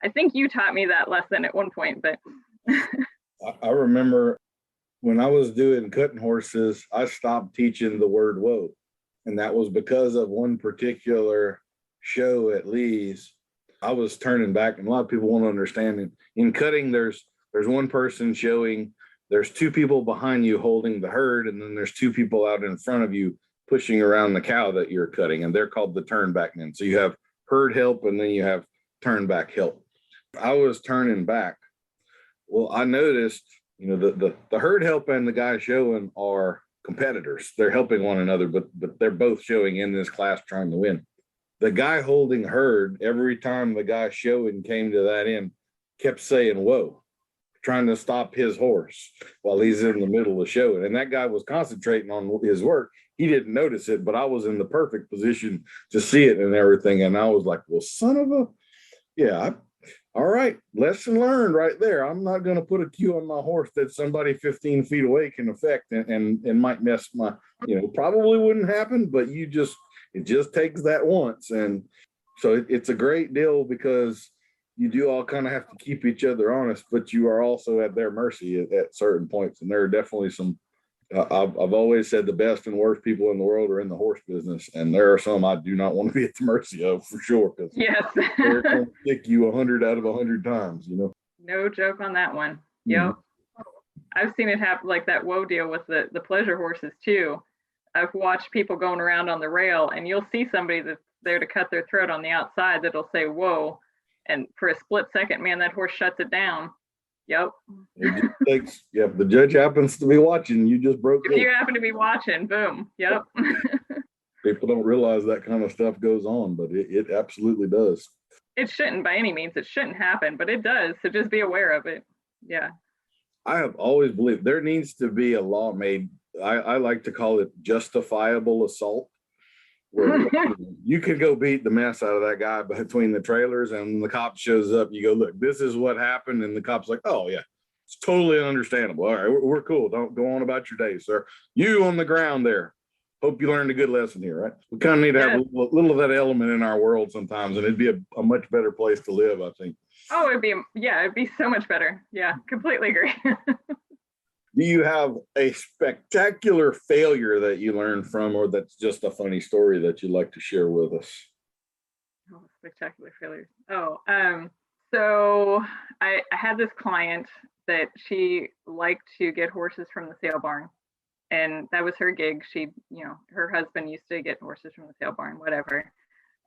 I think you taught me that lesson at one point, but. I remember when I was doing cutting horses, I stopped teaching the word whoa. And that was because of one particular show at Lee's. I was turning back, and a lot of people won't understand it. In cutting, there's one person showing, there's 2 people behind you holding the herd, and then there's 2 people out in front of you pushing around the cow that you're cutting, and they're called the turnback men. So you have herd help, and then you have turnback help. I was turning back. Well, I noticed, the herd help and the guy showing are competitors. They're helping one another, but they're both showing in this class trying to win. The guy holding herd, every time the guy showing came to that end, kept saying, whoa, trying to stop his horse while he's in the middle of showing. And that guy was concentrating on his work. He didn't notice it, but I was in the perfect position to see it and everything. And I was like, well, son of a, All right, lesson learned right there. I'm not going to put a cue on my horse that somebody 15 feet away can affect and might mess my, probably wouldn't happen, but it just takes that once. And so it's a great deal because you do all kind of have to keep each other honest, but you are also at their mercy at certain points. And there are definitely some, I've always said the best and worst people in the world are in the horse business. And there are some I do not want to be at the mercy of for sure. Because Yes. they're going to stick you 100 out of 100 times, No joke on that one. Mhm. Yep. I've seen it happen like that whoa deal with the pleasure horses too. I've watched people going around on the rail and you'll see somebody that's there to cut their throat on the outside that'll say whoa. And for a split second, man, that horse shuts it down. Yep. It just takes, the judge happens to be watching, you just broke If you happen to be watching, boom. Yep. People don't realize that kind of stuff goes on, but it absolutely does. It shouldn't by any means. It shouldn't happen, but it does. So just be aware of it. Yeah. I have always believed there needs to be a law made. I like to call it justifiable assault, where you can go beat the mess out of that guy between the trailers, and the cop shows up. You go, look, this is what happened, and the cop's like, oh yeah, it's totally understandable. All right, we're cool. Don't go on about your day, sir. You on the ground there. Hope you learned a good lesson here, right? We kind of need to have a little of that element in our world sometimes, and it'd be a much better place to live, I think. Oh, it'd be so much better. Yeah, completely agree. Do you have a spectacular failure that you learned from, or that's just a funny story that you'd like to share with us? Oh, spectacular failures. Oh, so I had this client that she liked to get horses from the sale barn, and that was her gig. She, her husband used to get horses from the sale barn, whatever.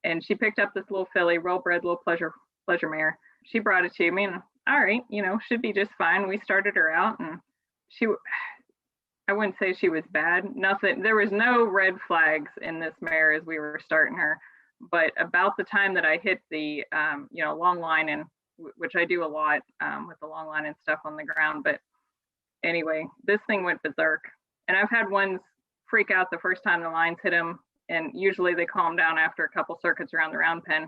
And she picked up this little filly, well-bred little pleasure mare. She brought it to me, and all right, should be just fine. We started her out, and I wouldn't say she was bad. Nothing. There was no red flags in this mare as we were starting her. But about the time that I hit the, long line, and which I do a lot with the long line and stuff on the ground. But anyway, this thing went berserk. And I've had ones freak out the first time the lines hit them, and usually they calm down after a couple circuits around the round pen.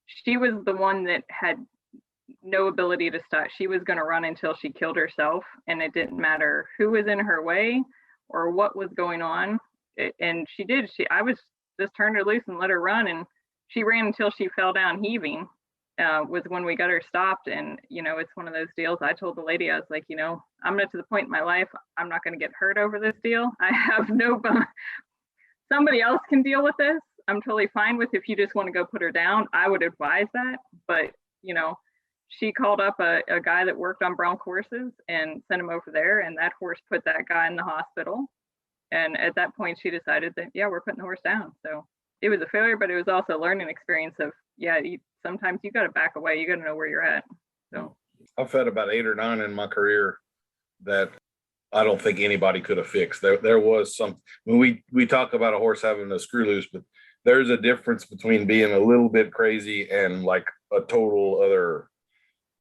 She was the one that had no ability to stop. She was going to run until she killed herself, and it didn't matter who was in her way or what was going on. And she did. I was just turned her loose and let her run, and she ran until she fell down heaving. Was when we got her stopped. And it's one of those deals. I told the lady, I was like, I'm not to the point in my life, I'm not going to get hurt over this deal. I have no somebody else can deal with this. I'm totally fine with, if you just want to go put her down, I would advise that. But she called up a guy that worked on bronc horses and sent him over there, and that horse put that guy in the hospital. And at that point she decided that, we're putting the horse down. So it was a failure, but it was also a learning experience of, sometimes you got to back away. You got to know where you're at. So I've had about 8 or 9 in my career that I don't think anybody could have fixed. There was some, when we talk about a horse having a screw loose, but there's a difference between being a little bit crazy and like a total other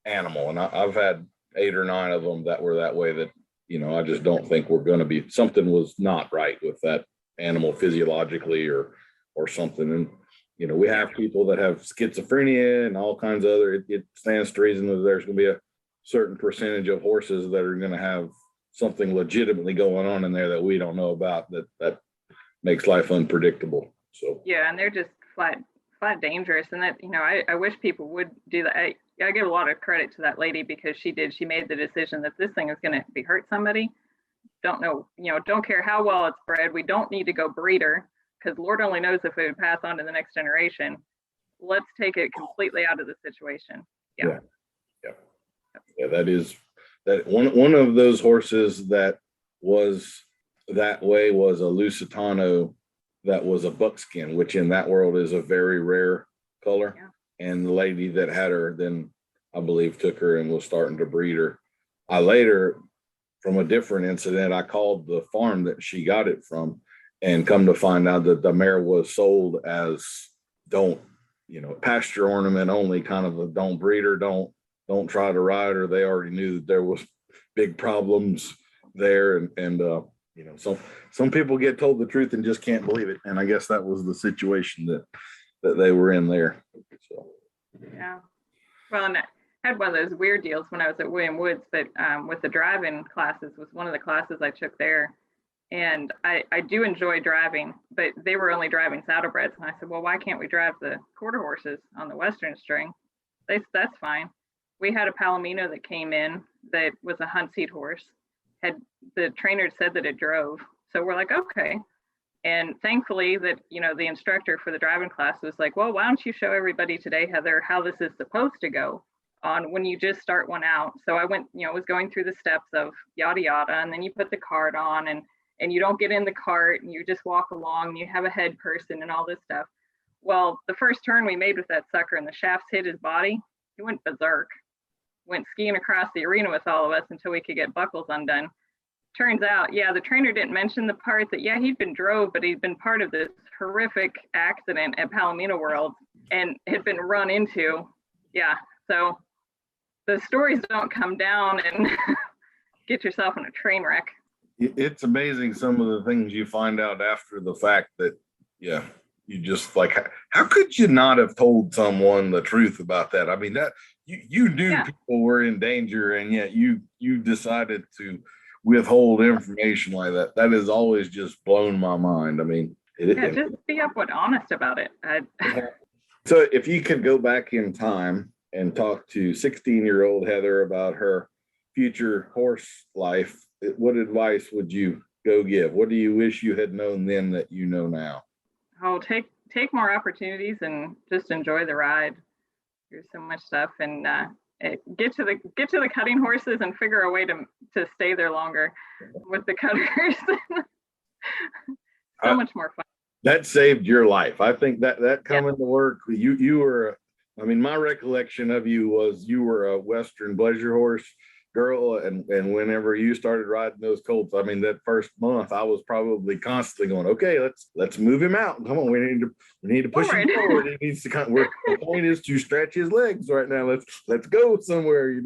animal. And I've had 8 or 9 of them that were that way, that, I just don't think we're going to be, something was not right with that animal physiologically or something. And, we have people that have schizophrenia and all kinds of other, it stands to reason that there's going to be a certain percentage of horses that are going to have something legitimately going on in there that we don't know about, that makes life unpredictable. So and they're just flat dangerous. And that, I wish people would do that. I give a lot of credit to that lady, because she made the decision that this thing is going to be hurt somebody. Don't care how well it's bred. We don't need to go breed her, because Lord only knows if it would pass on to the next generation. Let's take it completely out of the situation. Yeah. That is that one of those horses that was that way was a Lusitano that was a buckskin, which in that world is a very rare color. And the lady that had her then, I believe, took her and was starting to breed her. I later, from a different incident, I called the farm that she got it from, and come to find out that the mare was sold as pasture ornament only, kind of a don't breed her, don't try to ride her. They already knew that there was big problems there. And some people get told the truth and just can't believe it. And I guess that was the situation that they were in there. So, Well, and I had one of those weird deals when I was at William Woods, but with the driving classes was one of the classes I took there. And I do enjoy driving, but they were only driving saddlebreds. And I said, well, why can't we drive the quarter horses on the Western string? That's fine. We had a Palomino that came in that was a hunt seat horse. The trainer said that it drove. So we're like, okay. And thankfully that, the instructor for the driving class was like, well, why don't you show everybody today, Heather, how this is supposed to go on when you just start one out. So I went, was going through the steps of yada, yada, and then you put the cart on and you don't get in the cart and you just walk along and you have a head person and all this stuff. Well, the first turn we made with that sucker and the shafts hit his body, he went berserk, went skiing across the arena with all of us until we could get buckles undone. Turns out, the trainer didn't mention the part that, he'd been drove, but he'd been part of this horrific accident at Palomino World and had been run into. Yeah, so the stories don't come down and get yourself in a train wreck. It's amazing some of the things you find out after the fact that, you just like, how could you not have told someone the truth about that? I mean, that you knew people were in danger, and yet you decided to withhold information like that. That has always just blown my mind. I mean, just be upfront honest about it. So if you could go back in time and talk to 16-year-old Heather about her future horse life, what advice would you go give? What do you wish you had known then that you know now? Oh, take more opportunities and just enjoy the ride. There's so much stuff, and get to the cutting horses and figure a way to stay there longer with the cutters. So much more fun. That saved your life. I think that coming to work, you were, I mean, my recollection of you was you were a Western pleasure horse girl, and whenever you started riding those colts, I mean, that first month I was probably constantly going, okay, let's move him out. Come on, we need to push him forward. He needs to come. The point is to stretch his legs right now. Let's go somewhere,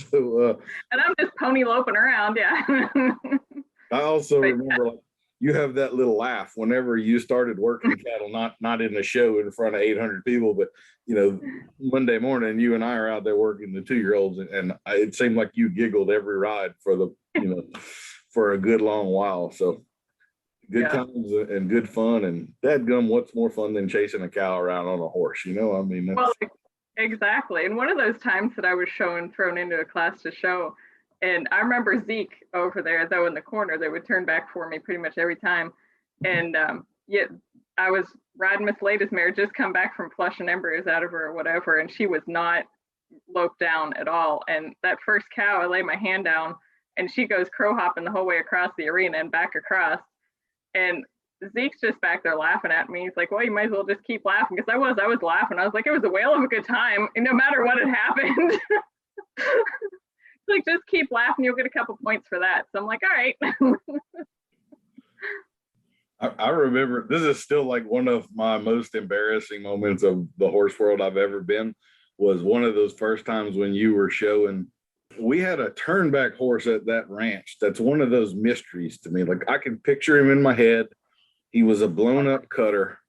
So and I'm just pony loping around, I also remember, like, you have that little laugh whenever you started working cattle, not in a show in front of 800 people, but Monday morning, you and I are out there working the 2-year-olds, and it seemed like you giggled every ride for for a good long while. So good times and good fun, and dadgum, what's more fun than chasing a cow around on a horse? I mean, well, exactly. And one of those times that I was thrown into a class to show. And I remember Zeke over there, though, in the corner, they would turn back for me pretty much every time. And I was riding Miss Lada's mare, just come back from flushing embryos out of her or whatever, and she was not loped down at all. And that first cow, I lay my hand down, and she goes crow hopping the whole way across the arena and back across. And Zeke's just back there laughing at me. He's like, well, you might as well just keep laughing, because I was laughing. I was like, it was a whale of a good time, and no matter what had happened. Like, just keep laughing, you'll get a couple points for that. So I'm like, all right. I remember, this is still like one of my most embarrassing moments of the horse world I've ever been, was one of those first times when you were showing. We had a turnback horse at that ranch. That's one of those mysteries to me. Like, I can picture him in my head. He was a blown up cutter.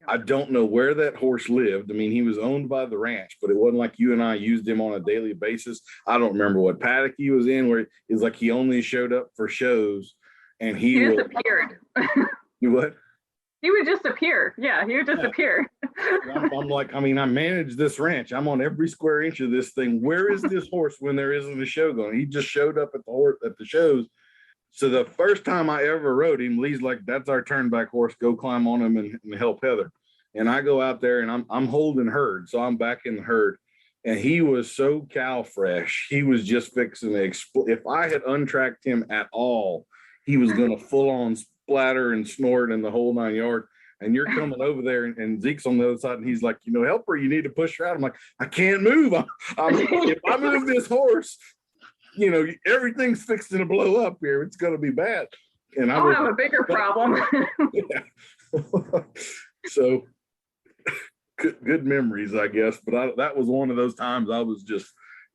I don't know where that horse lived. I mean, he was owned by the ranch, but it wasn't like you and I used him on a daily basis. I don't remember what paddock he was in, where it's like he only showed up for shows, and he disappeared. You what? He would just appear. Yeah, he would just appear. I'm like, I mean, I manage this ranch. I'm on every square inch of this thing. Where is this horse when there isn't a show going? He just showed up at the shows. So the first time I ever rode him, Lee's like, that's our turnback horse. Go climb on him and help Heather. And I go out there and I'm holding herd. So I'm back in the herd. And he was so cow fresh. He was just fixing to explode. If I had untracked him at all, he was going to full on splatter and snort and the whole 9 yards. And you're coming over there, and Zeke's on the other side, and he's like, help her. You need to push her out. I'm like, I can't move. If I move this horse, everything's fixing to blow up here. It's going to be bad. And I'll have a bigger problem. So good memories, I guess. But that was one of those times I was just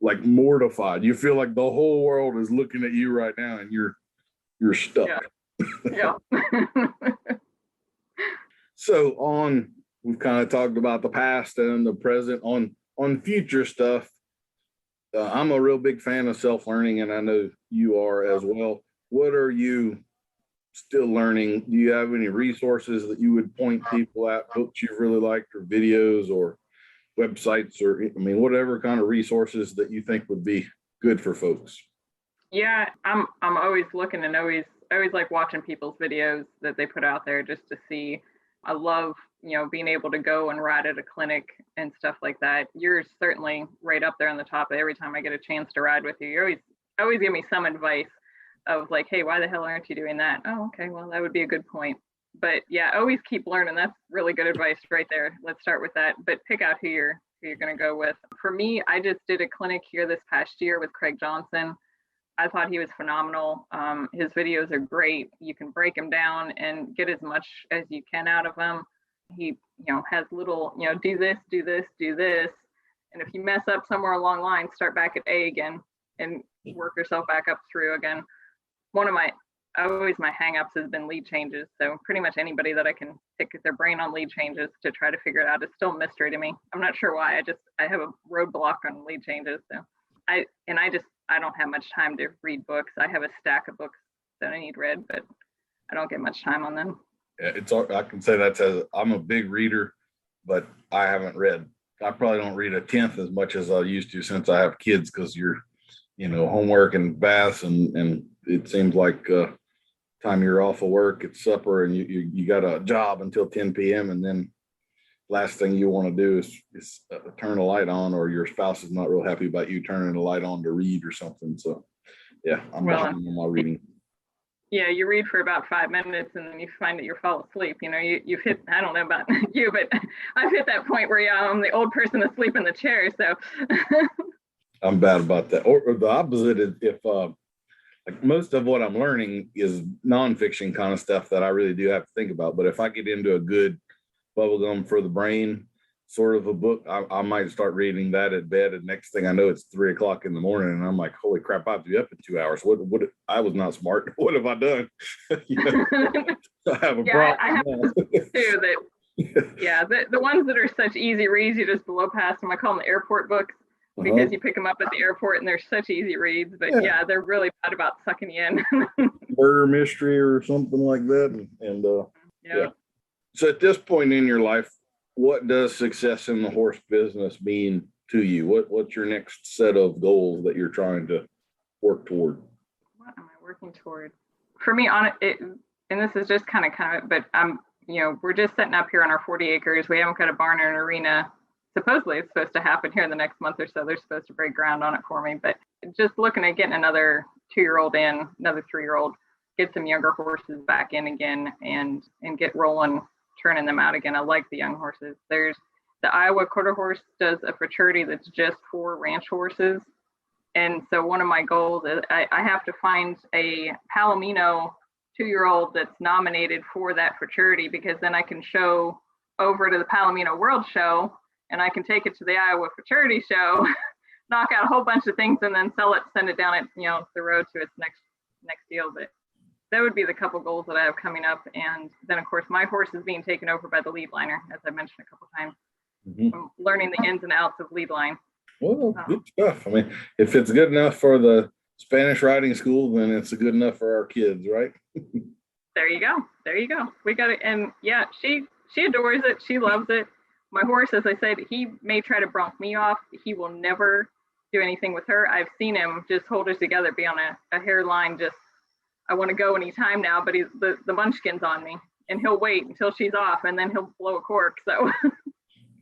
like mortified. You feel like the whole world is looking at you right now, and you're stuck. Yeah. So we've kind of talked about the past and the present. On on future stuff, I'm a real big fan of self-learning, and I know you are as well. What are you still learning? Do you have any resources that you would point people at, books you've really liked, or videos, or websites, or I mean, whatever kind of resources that you think would be good for folks? Yeah, I'm always looking and always like watching people's videos that they put out there just to see. I love, being able to go and ride at a clinic and stuff like that. You're certainly right up there on the top. Every time I get a chance to ride with you, you always give me some advice of like, hey, why the hell aren't you doing that? Oh, okay, well, that would be a good point. But yeah, always keep learning. That's really good advice right there. Let's start with that. But pick out who you're going to go with. For me, I just did a clinic here this past year with Craig Johnson. I thought he was phenomenal. His videos are great. You can break them down and get as much as you can out of them. He, has little, do this, do this, do this. And if you mess up somewhere along the line, start back at A again and work yourself back up through again. One of my hang-ups has been lead changes. So pretty much anybody that I can pick their brain on lead changes to try to figure it out is still a mystery to me. I'm not sure why. I have a roadblock on lead changes. So I don't have much time to read books. I have a stack of books that I need read, but I don't get much time on them. Yeah, I can say I'm a big reader, but I haven't read. I probably don't read a tenth as much as I used to since I have kids, because you're, homework and baths, and it seems like time you're off of work, it's supper, and you got a job until 10 p.m. and then last thing you want to do is turn a light on, or your spouse is not real happy about you turning the light on to read or something. So yeah, I'm behind on my reading. Yeah, you read for about 5 minutes and then you find that you fall asleep. You've hit, I don't know about you, but I've hit that point where I'm the old person asleep in the chair. So I'm bad about that. Or the opposite is if like most of what I'm learning is nonfiction kind of stuff that I really do have to think about. But if I get into a good bubblegum for the brain sort of a book, I might start reading that at bed, and next thing I know, it's 3 o'clock in the morning, and I'm like, holy crap, I have to be up in 2 hours. What I was not smart. What have I done? I have a problem. I have too that the ones that are such easy reads, you just blow past them. I call them the airport books because you pick them up at the airport and they're such easy reads, but they're really bad about sucking you in. Murder mystery or something like that. And so at this point in your life, what does success in the horse business mean to you? What's your next set of goals that you're trying to work toward? What am I working toward? For me, on it, and this is just kind of, but we're just setting up here on our 40 acres. We haven't got a barn or an arena. Supposedly it's supposed to happen here in the next month or so. They're supposed to break ground on it for me, but just looking at getting another 2-year-old in, another 3-year-old, get some younger horses back in again and get rolling, turning them out again. I like the young horses. There's the Iowa Quarter Horse does a fraternity that's just for ranch horses. And so one of my goals is I have to find a Palomino 2-year-old that's nominated for that fraternity, because then I can show over to the Palomino World Show and I can take it to the Iowa Fraternity Show, knock out a whole bunch of things, and then sell it, send it down the road to its next deal. But that would be the couple goals that I have coming up. And then, of course, my horse is being taken over by the lead liner, as I mentioned a couple times. I'm learning the ins and outs of lead line. Well, good stuff. I mean, if it's good enough for the Spanish riding school, then it's good enough for our kids, right? There you go. We got it. And yeah, she adores it. She loves it. My horse, as I said, he may try to bronc me off. He will never do anything with her. I've seen him just hold her together, be on a hairline, just, I want to go anytime now, but the munchkin's on me, and he'll wait until she's off, and then he'll blow a cork. So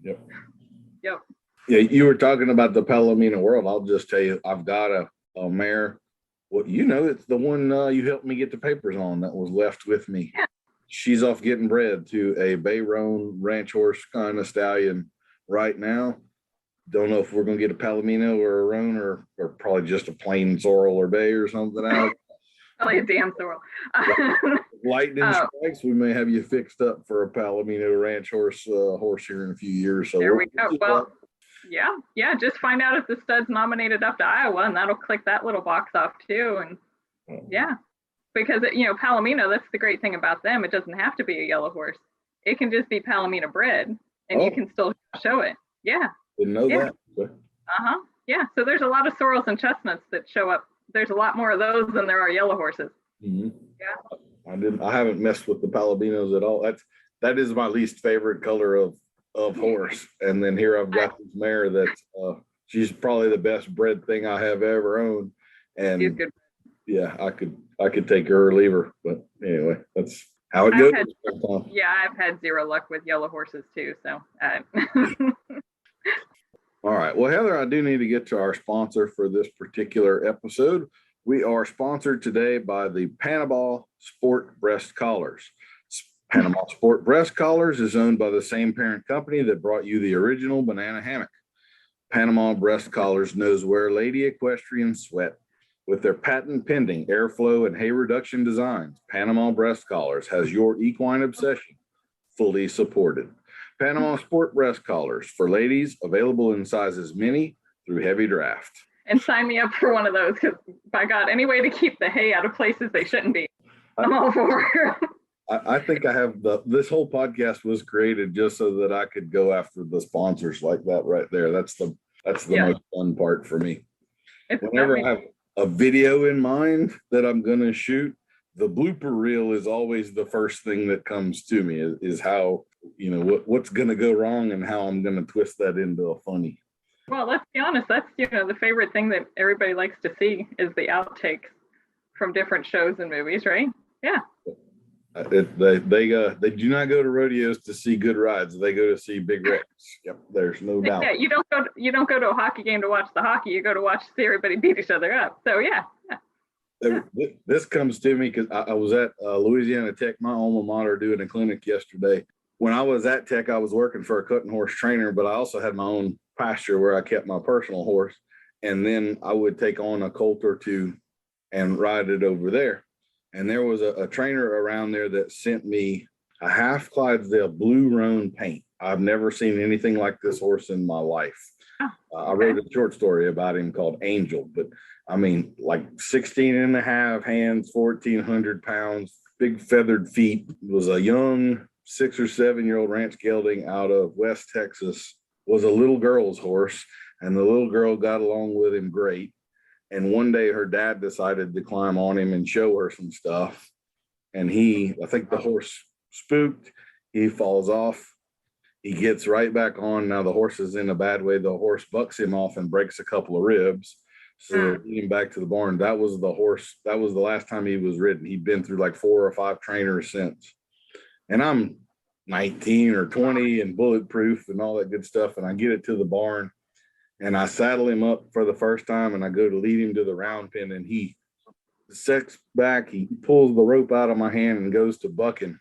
Yep. Yeah, you were talking about the Palomino World. I'll just tell you, I've got a mare. Well, it's the one you helped me get the papers on that was left with me. Yeah. She's off getting bred to a bay roan ranch horse kind of stallion right now. Don't know if we're going to get a Palomino or a roan or probably just a plain sorrel or bay or something out. Probably a damn sorrel. Lightning strikes, we may have you fixed up for a Palomino ranch horse here in a few years. So there we go. Well, yeah. Just find out if the stud's nominated up to Iowa, and that'll click that little box off too. And because Palomino, that's the great thing about them. It doesn't have to be a yellow horse. It can just be Palomino bred, and you can still show it. Yeah, Didn't know Yeah. that. Okay. Uh-huh. Yeah. So there's a lot of sorrels and chestnuts that show up. There's a lot more of those than there are yellow horses. Mhm. Yeah. I haven't messed with the Palabinos at all. That is my least favorite color of horse. And then here I've got this mare that's she's probably the best bred thing I have ever owned. She's And good. yeah, I could take her or leave her. But anyway, that's how it goes. I've had zero luck with yellow horses too. So all right. Well, Heather, I do need to get to our sponsor for this particular episode. We are sponsored today by the Panama Sport Breast Collars. Panama Sport Breast Collars is owned by the same parent company that brought you the original banana hammock. Panama Breast Collars knows where lady equestrians sweat. With their patent pending airflow and hay reduction designs, Panama Breast Collars has your equine obsession fully supported. Panama Sport Breast Collars for ladies, available in sizes mini through heavy draft. And sign me up for one of those, because by God, any way to keep the hay out of places they shouldn't be, I'm all for. I think I have this whole podcast was created just so that I could go after the sponsors like that right there. That's the most fun part for me. Whenever I have a video in mind that I'm going to shoot, the blooper reel is always the first thing that comes to me is how, what's going to go wrong and how I'm going to twist that into a funny. Well, let's be honest. That's, the favorite thing that everybody likes to see is the outtakes from different shows and movies, right? Yeah. They do not go to rodeos to see good rides. They go to see big wrecks. Yep, there's no doubt. Yeah, you don't go to a hockey game to watch the hockey. You go to see everybody beat each other up. So yeah. This comes to me because I was at Louisiana Tech, my alma mater, doing a clinic yesterday. When I was at Tech, I was working for a cutting horse trainer, but I also had my own pasture where I kept my personal horse, and then I would take on a colt or two and ride it over there. And there was a trainer around there that sent me a half Clydesdale blue roan paint. I've never seen anything like this horse in my life. I wrote a short story about him called Angel, but I mean, like 16 and a half hands, 1,400 pounds, big feathered feet. Was a young 6 or 7 year old ranch gelding out of West Texas. Was a little girl's horse, and the little girl got along with him great. And one day her dad decided to climb on him and show her some stuff. And I think the horse spooked. He falls off. He gets right back on. Now the horse is in a bad way. The horse bucks him off and breaks a couple of ribs. So they're getting back to the barn. That was the horse. That was the last time he was ridden. He'd been through like 4 or 5 trainers since. And I'm 19 or 20 and bulletproof and all that good stuff. And I get it to the barn. And I saddle him up for the first time, and I go to lead him to the round pen, and he sets back. He pulls the rope out of my hand and goes to bucking.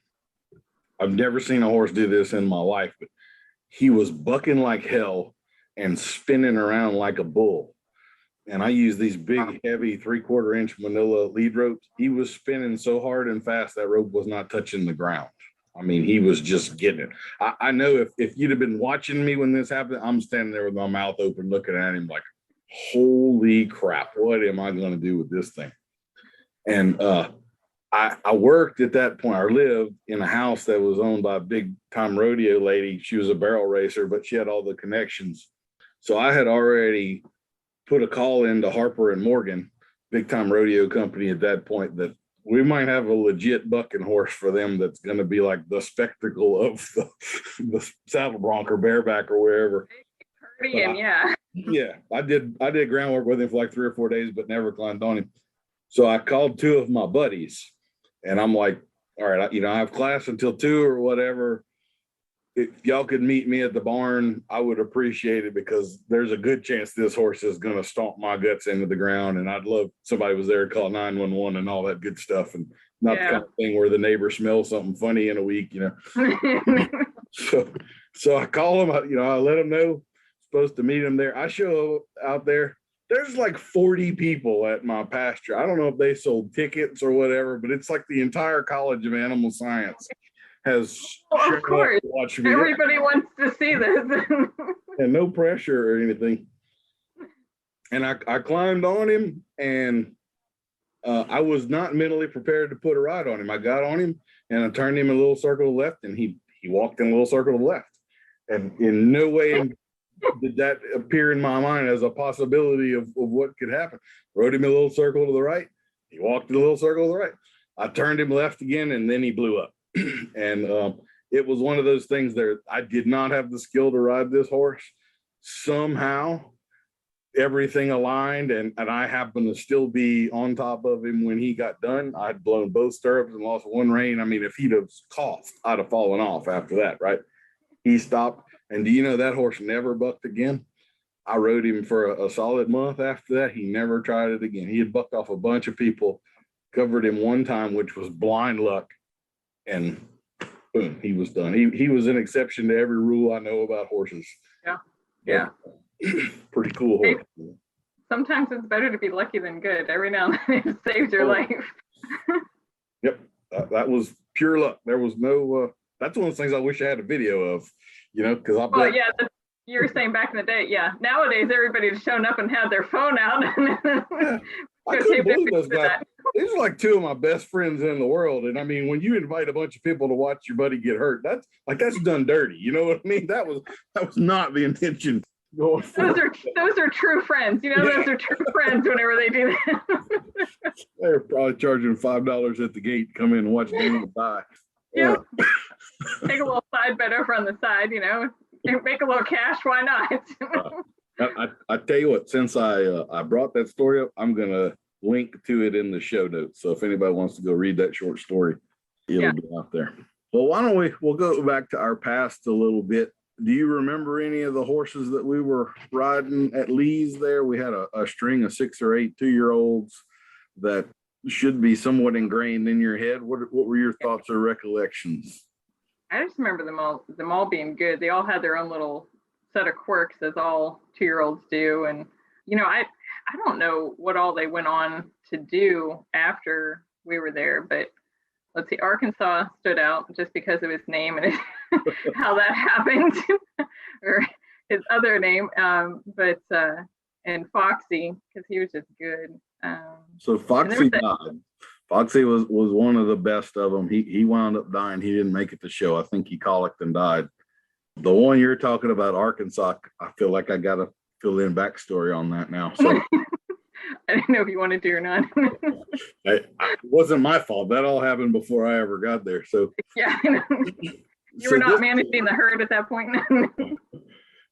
I've never seen a horse do this in my life, but he was bucking like hell and spinning around like a bull. And I use these big, heavy 3/4 inch manila lead ropes. He was spinning so hard and fast that rope was not touching the ground. I mean, he was just getting it. I know if you'd have been watching me when this happened, I'm standing there with my mouth open looking at him like, holy crap, what am I going to do with this thing? And I worked at that point. I lived in a house that was owned by a big time rodeo lady. She was a barrel racer, but she had all the connections. So I had already put a call into Harper and Morgan, big time rodeo company at that point, that we might have a legit bucking horse for them that's going to be like the spectacle of the saddle bronc or bareback or wherever. Yeah, I did groundwork with him for like 3 or 4 days, but never climbed on him. So I called 2 of my buddies, and I'm like, all right, I have class until 2 or whatever. If y'all could meet me at the barn, I would appreciate it, because there's a good chance this horse is going to stomp my guts into the ground. And I'd love somebody was there to call 911 and all that good stuff. And not the kind of thing where the neighbor smells something funny in a week, So I call him, I let him know, supposed to meet him there. I show up out there. There's like 40 people at my pasture. I don't know if they sold tickets or whatever, but it's like the entire College of Animal Science has of course. Watch me. Everybody wants to see this. And no pressure or anything. And I climbed on him, and I was not mentally prepared to put a ride on him. I got on him and I turned him a little circle to the left, and he walked in a little circle to the left. And in no way did that appear in my mind as a possibility of what could happen. Rode him a little circle to the right. He walked a little circle to the right. I turned him left again, and then he blew up. And it was one of those things there. I did not have the skill to ride this horse. Somehow everything aligned, and I happened to still be on top of him when he got done. I'd blown both stirrups and lost one rein. I mean, if he'd have coughed, I'd have fallen off after that, right? He stopped. And do you know that horse never bucked again? I rode him for a solid month after that. He never tried it again. He had bucked off a bunch of people, covered him one time, which was blind luck, and boom, he was done. He was an exception to every rule I know about horses. Yeah. Yeah. Pretty cool horse. Sometimes it's better to be lucky than good. Every now and then it saves your life. Yep. That was pure luck. There was no, that's one of the things I wish I had a video of, you know, because you were saying back in the day, yeah. Nowadays, everybody's shown up and had their phone out. Yeah. I couldn't believe those guys. These are like two of my best friends in the world. And I mean, when you invite a bunch of people to watch your buddy get hurt, that's done dirty. You know what I mean? That was not the intention. Those are true friends. You know, those are true friends whenever they do that. They're probably charging $5 at the gate to come in and watch them die. Yeah. Take a little side bet over on the side, you know, make a little cash. Why not? I tell you what, since I brought that story up, I'm going to link to it in the show notes. So if anybody wants to go read that short story, it'll be out there. Well, why don't we'll go back to our past a little bit. Do you remember any of the horses that we were riding at Lee's there? We had a string of 6 or 8 2-year-olds that should be somewhat ingrained in your head. What were your thoughts or recollections? I just remember them all being good. They all had their own little set of quirks, as all 2-year-olds do. And, you know, I don't know what all they went on to do after we were there, but let's see, Arkansas stood out just because of his name and how that happened, or his other name, and Foxy, because he was just good. So Foxy died. Foxy was one of the best of them. He wound up dying. He didn't make it to show. I think he colicked and died. The one you're talking about, Arkansas, I feel like I got to fill in backstory on that now. So I didn't know if you wanted to or not. It wasn't my fault. That all happened before I ever got there. So yeah, you were not managing the herd at that point.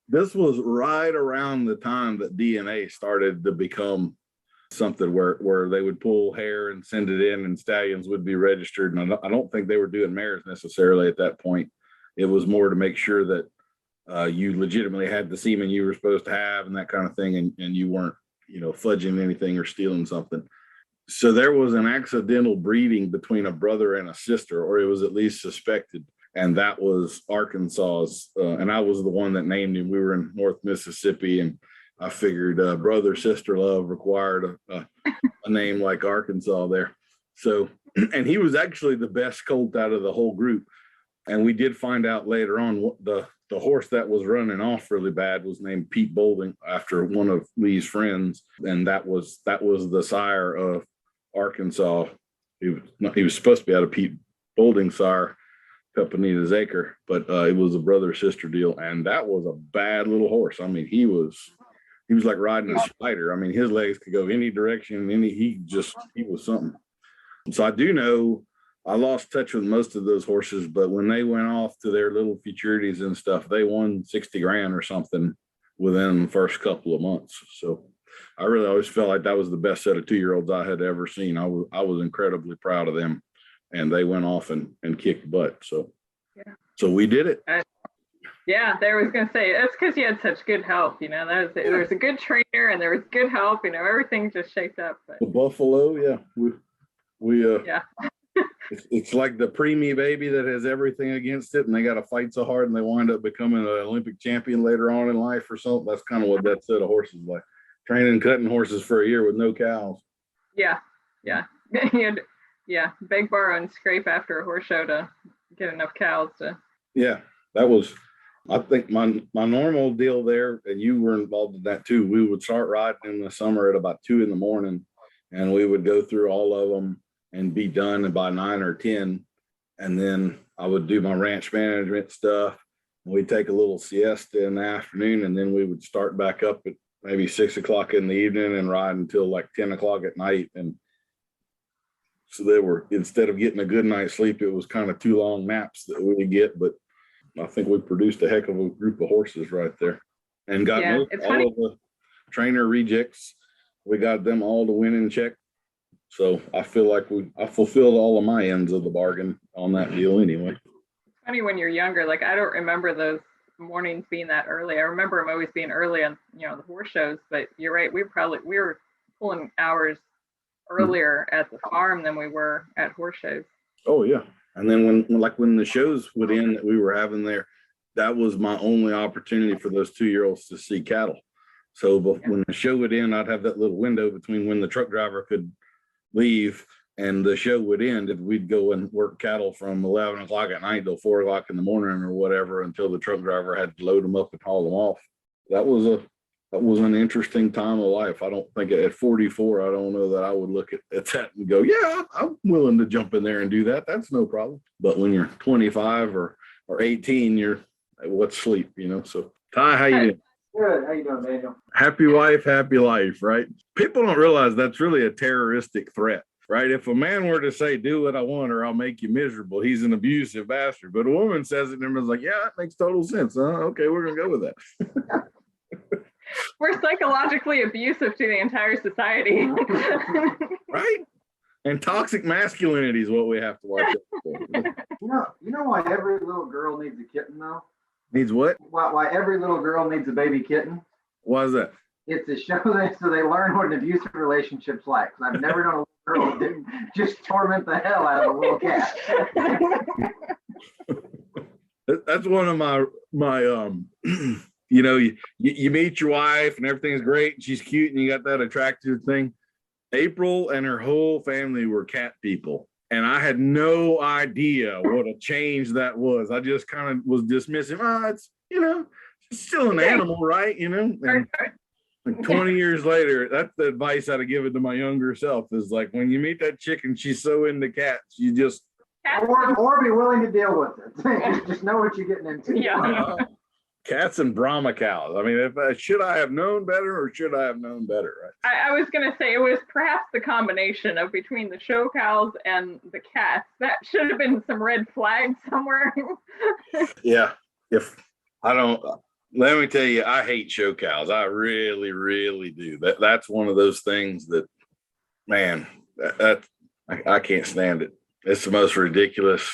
This was right around the time that DNA started to become something where they would pull hair and send it in, and stallions would be registered. And I don't think they were doing mares necessarily at that point. It was more to make sure that you legitimately had the semen you were supposed to have and that kind of thing, and you weren't, you know, fudging anything or stealing something. So there was an accidental breeding between a brother and a sister, or it was at least suspected. And that was Arkansas's. And I was the one that named him. We were in North Mississippi, and I figured brother, sister love required a name like Arkansas there. So, and he was actually the best colt out of the whole group. And we did find out later on the horse that was running off really bad was named Pete Bolding, after one of Lee's friends. And that was the sire of Arkansas. He was supposed to be out of Pete Bolding's sire, Peponita's Acre, but it was a brother-sister deal. And that was a bad little horse. I mean, he was like riding a spider. I mean, his legs could go any direction. He was something. So I do know I lost touch with most of those horses, but when they went off to their little futurities and stuff, they won 60 grand or something within the first couple of months. So I really always felt like that was the best set of 2-year-olds I had ever seen. I was incredibly proud of them, and they went off and kicked butt. So, So we did it. Yeah, I was going to say, that's because you had such good help. You know, there was a good trainer and there was good help. You know, everything just shaped up. But. The Buffalo, yeah. It's like the preemie baby that has everything against it, and they got to fight so hard, and they wind up becoming an Olympic champion later on in life or something. That's kind of what that set of horses like. Training and cutting horses for a year with no cows. Yeah. Beg, borrow, and scrape after a horse show to get enough cows to. Yeah, that was. I think my normal deal there, and you were involved in that too. We would start riding in the summer at about 2 a.m, and we would go through all of them and be done by 9 or 10. And then I would do my ranch management stuff. We'd take a little siesta in the afternoon, and then we would start back up at maybe 6 o'clock in the evening and ride until like 10 o'clock at night. And so they were, instead of getting a good night's sleep, it was kind of 2 long naps that we would get. But I think we produced a heck of a group of horses right there, and got all of the trainer rejects. We got them all to win in check. So I feel like I fulfilled all of my ends of the bargain on that deal anyway. It's funny when you're younger, like I don't remember those mornings being that early. I remember them always being early on, the horse shows, but you're right. We were pulling hours earlier at the farm than we were at horse shows. Oh yeah. And then when the shows would end that we were having there, that was my only opportunity for those 2-year-olds to see cattle. So when the show would end, I'd have that little window between when the truck driver could leave and the show would end, and we'd go and work cattle from 11 o'clock at night till 4 o'clock in the morning or whatever, until the truck driver had to load them up and haul them off. That was an interesting time of life. I don't think at 44, I don't know that I would look at that and go, yeah, I'm willing to jump in there and do that. That's no problem. But when you're 25 or 18, what's sleep, So Ty, how you doing? Good. How you doing, Daniel? Happy wife, happy life, right? People don't realize that's really a terroristic threat, right? If a man were to say, do what I want or I'll make you miserable, he's an abusive bastard. But a woman says it and everyone's like, yeah, that makes total sense. Okay, we're going to go with that. We're psychologically abusive to the entire society. Right? And toxic masculinity is what we have to watch out for. You know why every little girl needs a kitten, though? Needs what? Why every little girl needs a baby kitten? Why is that? It's to show them so they learn what an abusive relationship's like. I've never known a little girl who didn't just torment the hell out of a little cat. That's one of my you meet your wife and everything's great and she's cute and you got that attractive thing. April and her whole family were cat people. And I had no idea what a change that was. I just kind of was dismissive. It's still an animal, right? And like 20 years later, that's the advice I'd have given to my younger self is like, when you meet that chicken, she's so into cats, you just. Or be willing to deal with it. Just know what you're getting into. Yeah. Cats and Brahma cows. I mean, should I have known better or should I have known better? Right? I was going to say it was perhaps the combination of between the show cows and the cats. That should have been some red flags somewhere. Yeah. Let me tell you, I hate show cows. I really, really do. That's one of those things that, man, I can't stand it. It's the most ridiculous.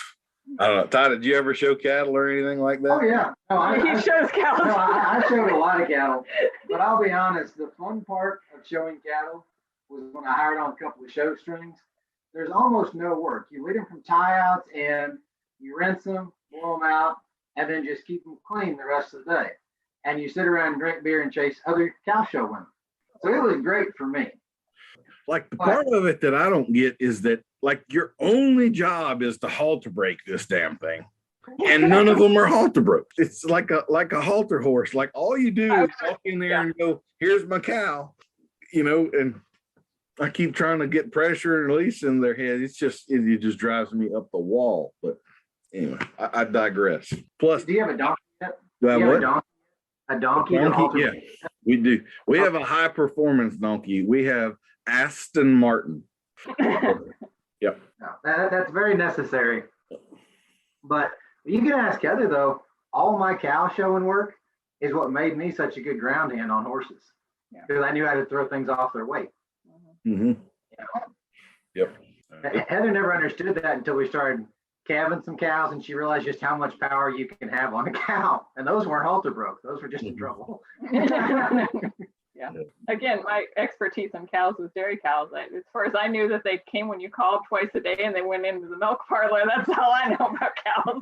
I don't know. Todd, did you ever show cattle or anything like that? Oh, yeah. No, He shows cows. No, I showed a lot of cattle. But I'll be honest, the fun part of showing cattle was when I hired on a couple of show strings. There's almost no work. You lead them from tie-outs and you rinse them, blow them out, and then just keep them clean the rest of the day. And you sit around and drink beer and chase other cow show women. So it was great for me. Like the part of it that I don't get is that like your only job is to halter break this damn thing. And none of them are halter broke. It's like a halter horse. Like all you do is walk in there and go, here's my cow, and I keep trying to get pressure and release in their head. It just drives me up the wall. But anyway, I digress. Plus, do you have a donkey yet? A donkey? Yeah, we do. We have a high performance donkey. We have Aston Martin. Yep. No, that's very necessary. But you can ask Heather, though, all my cow showing work is what made me such a good ground hand on horses. Because I knew how to throw things off their weight. Mm-hmm. Yep. Heather never understood that until we started calving some cows, and she realized just how much power you can have on a cow. And those weren't halter broke. Those were just in trouble. Yeah. Again, my expertise on cows was dairy cows. As far as I knew that they came when you called twice a day and they went into the milk parlor. That's all I know about cows.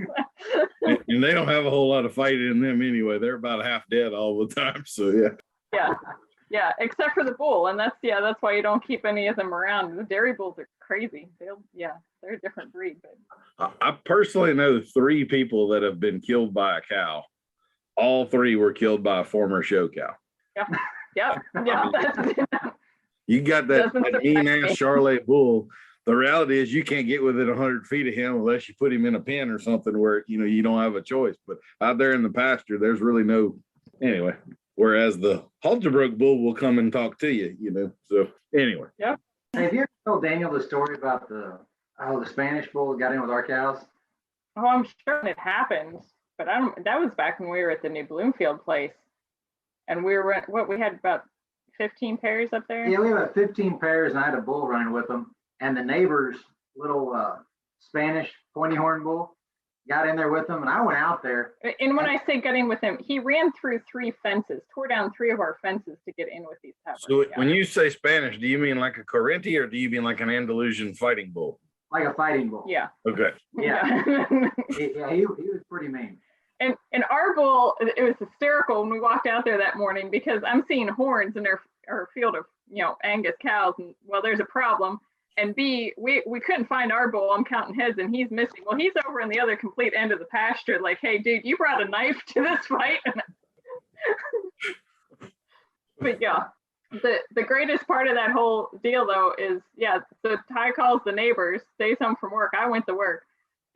And they don't have a whole lot of fight in them anyway. They're about half dead all the time. So yeah, except for the bull. And that's why you don't keep any of them around. The dairy bulls are crazy. They're a different breed. But I personally know 3 people that have been killed by a cow. All 3 were killed by a former show cow. Yeah. You got that mean ass Charolais bull the reality is you can't get within 100 feet of him unless you put him in a pen or something where, you don't have a choice. But out there in the pasture, there's really no, anyway, whereas the Halterbrook bull will come and talk to you, so anyway. Yep. Hey, have you ever told Daniel the story about the Spanish bull that got in with our cows? Oh, I'm sure it happened, but that was back when we were at the New Bloomfield place. And we had about 15 pairs up there? Yeah, we had about 15 pairs, and I had a bull running with them. And the neighbor's little Spanish pointy horn bull got in there with them, and I went out there. And when I say got in with him, he ran through 3 fences, tore down 3 of our fences to get in with these peppers. So when you say Spanish, do you mean like a Corriente or do you mean like an Andalusian fighting bull? Like a fighting bull. Yeah. Okay. Yeah. he was pretty mean. And our bull, it was hysterical when we walked out there that morning because I'm seeing horns in our field of, Angus cows. And well, there's a problem. And B, we couldn't find our bull. I'm counting heads and he's missing. Well, he's over in the other complete end of the pasture. Like, hey, dude, you brought a knife to this fight. But yeah, the greatest part of that whole deal though is, so Ty calls the neighbors, stays home from work. I went to work.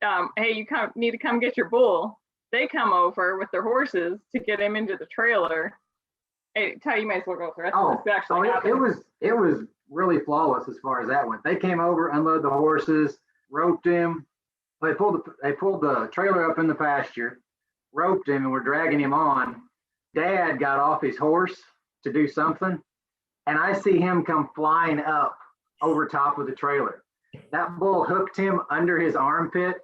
Hey, you need to come get your bull. They come over with their horses to get him into the trailer. Hey, Ty, you might as well go for the rest of this. Actually, it was really flawless as far as that went. They came over, unloaded the horses, roped him. They pulled the trailer up in the pasture, roped him, and were dragging him on. Dad got off his horse to do something, and I see him come flying up over top of the trailer. That bull hooked him under his armpit,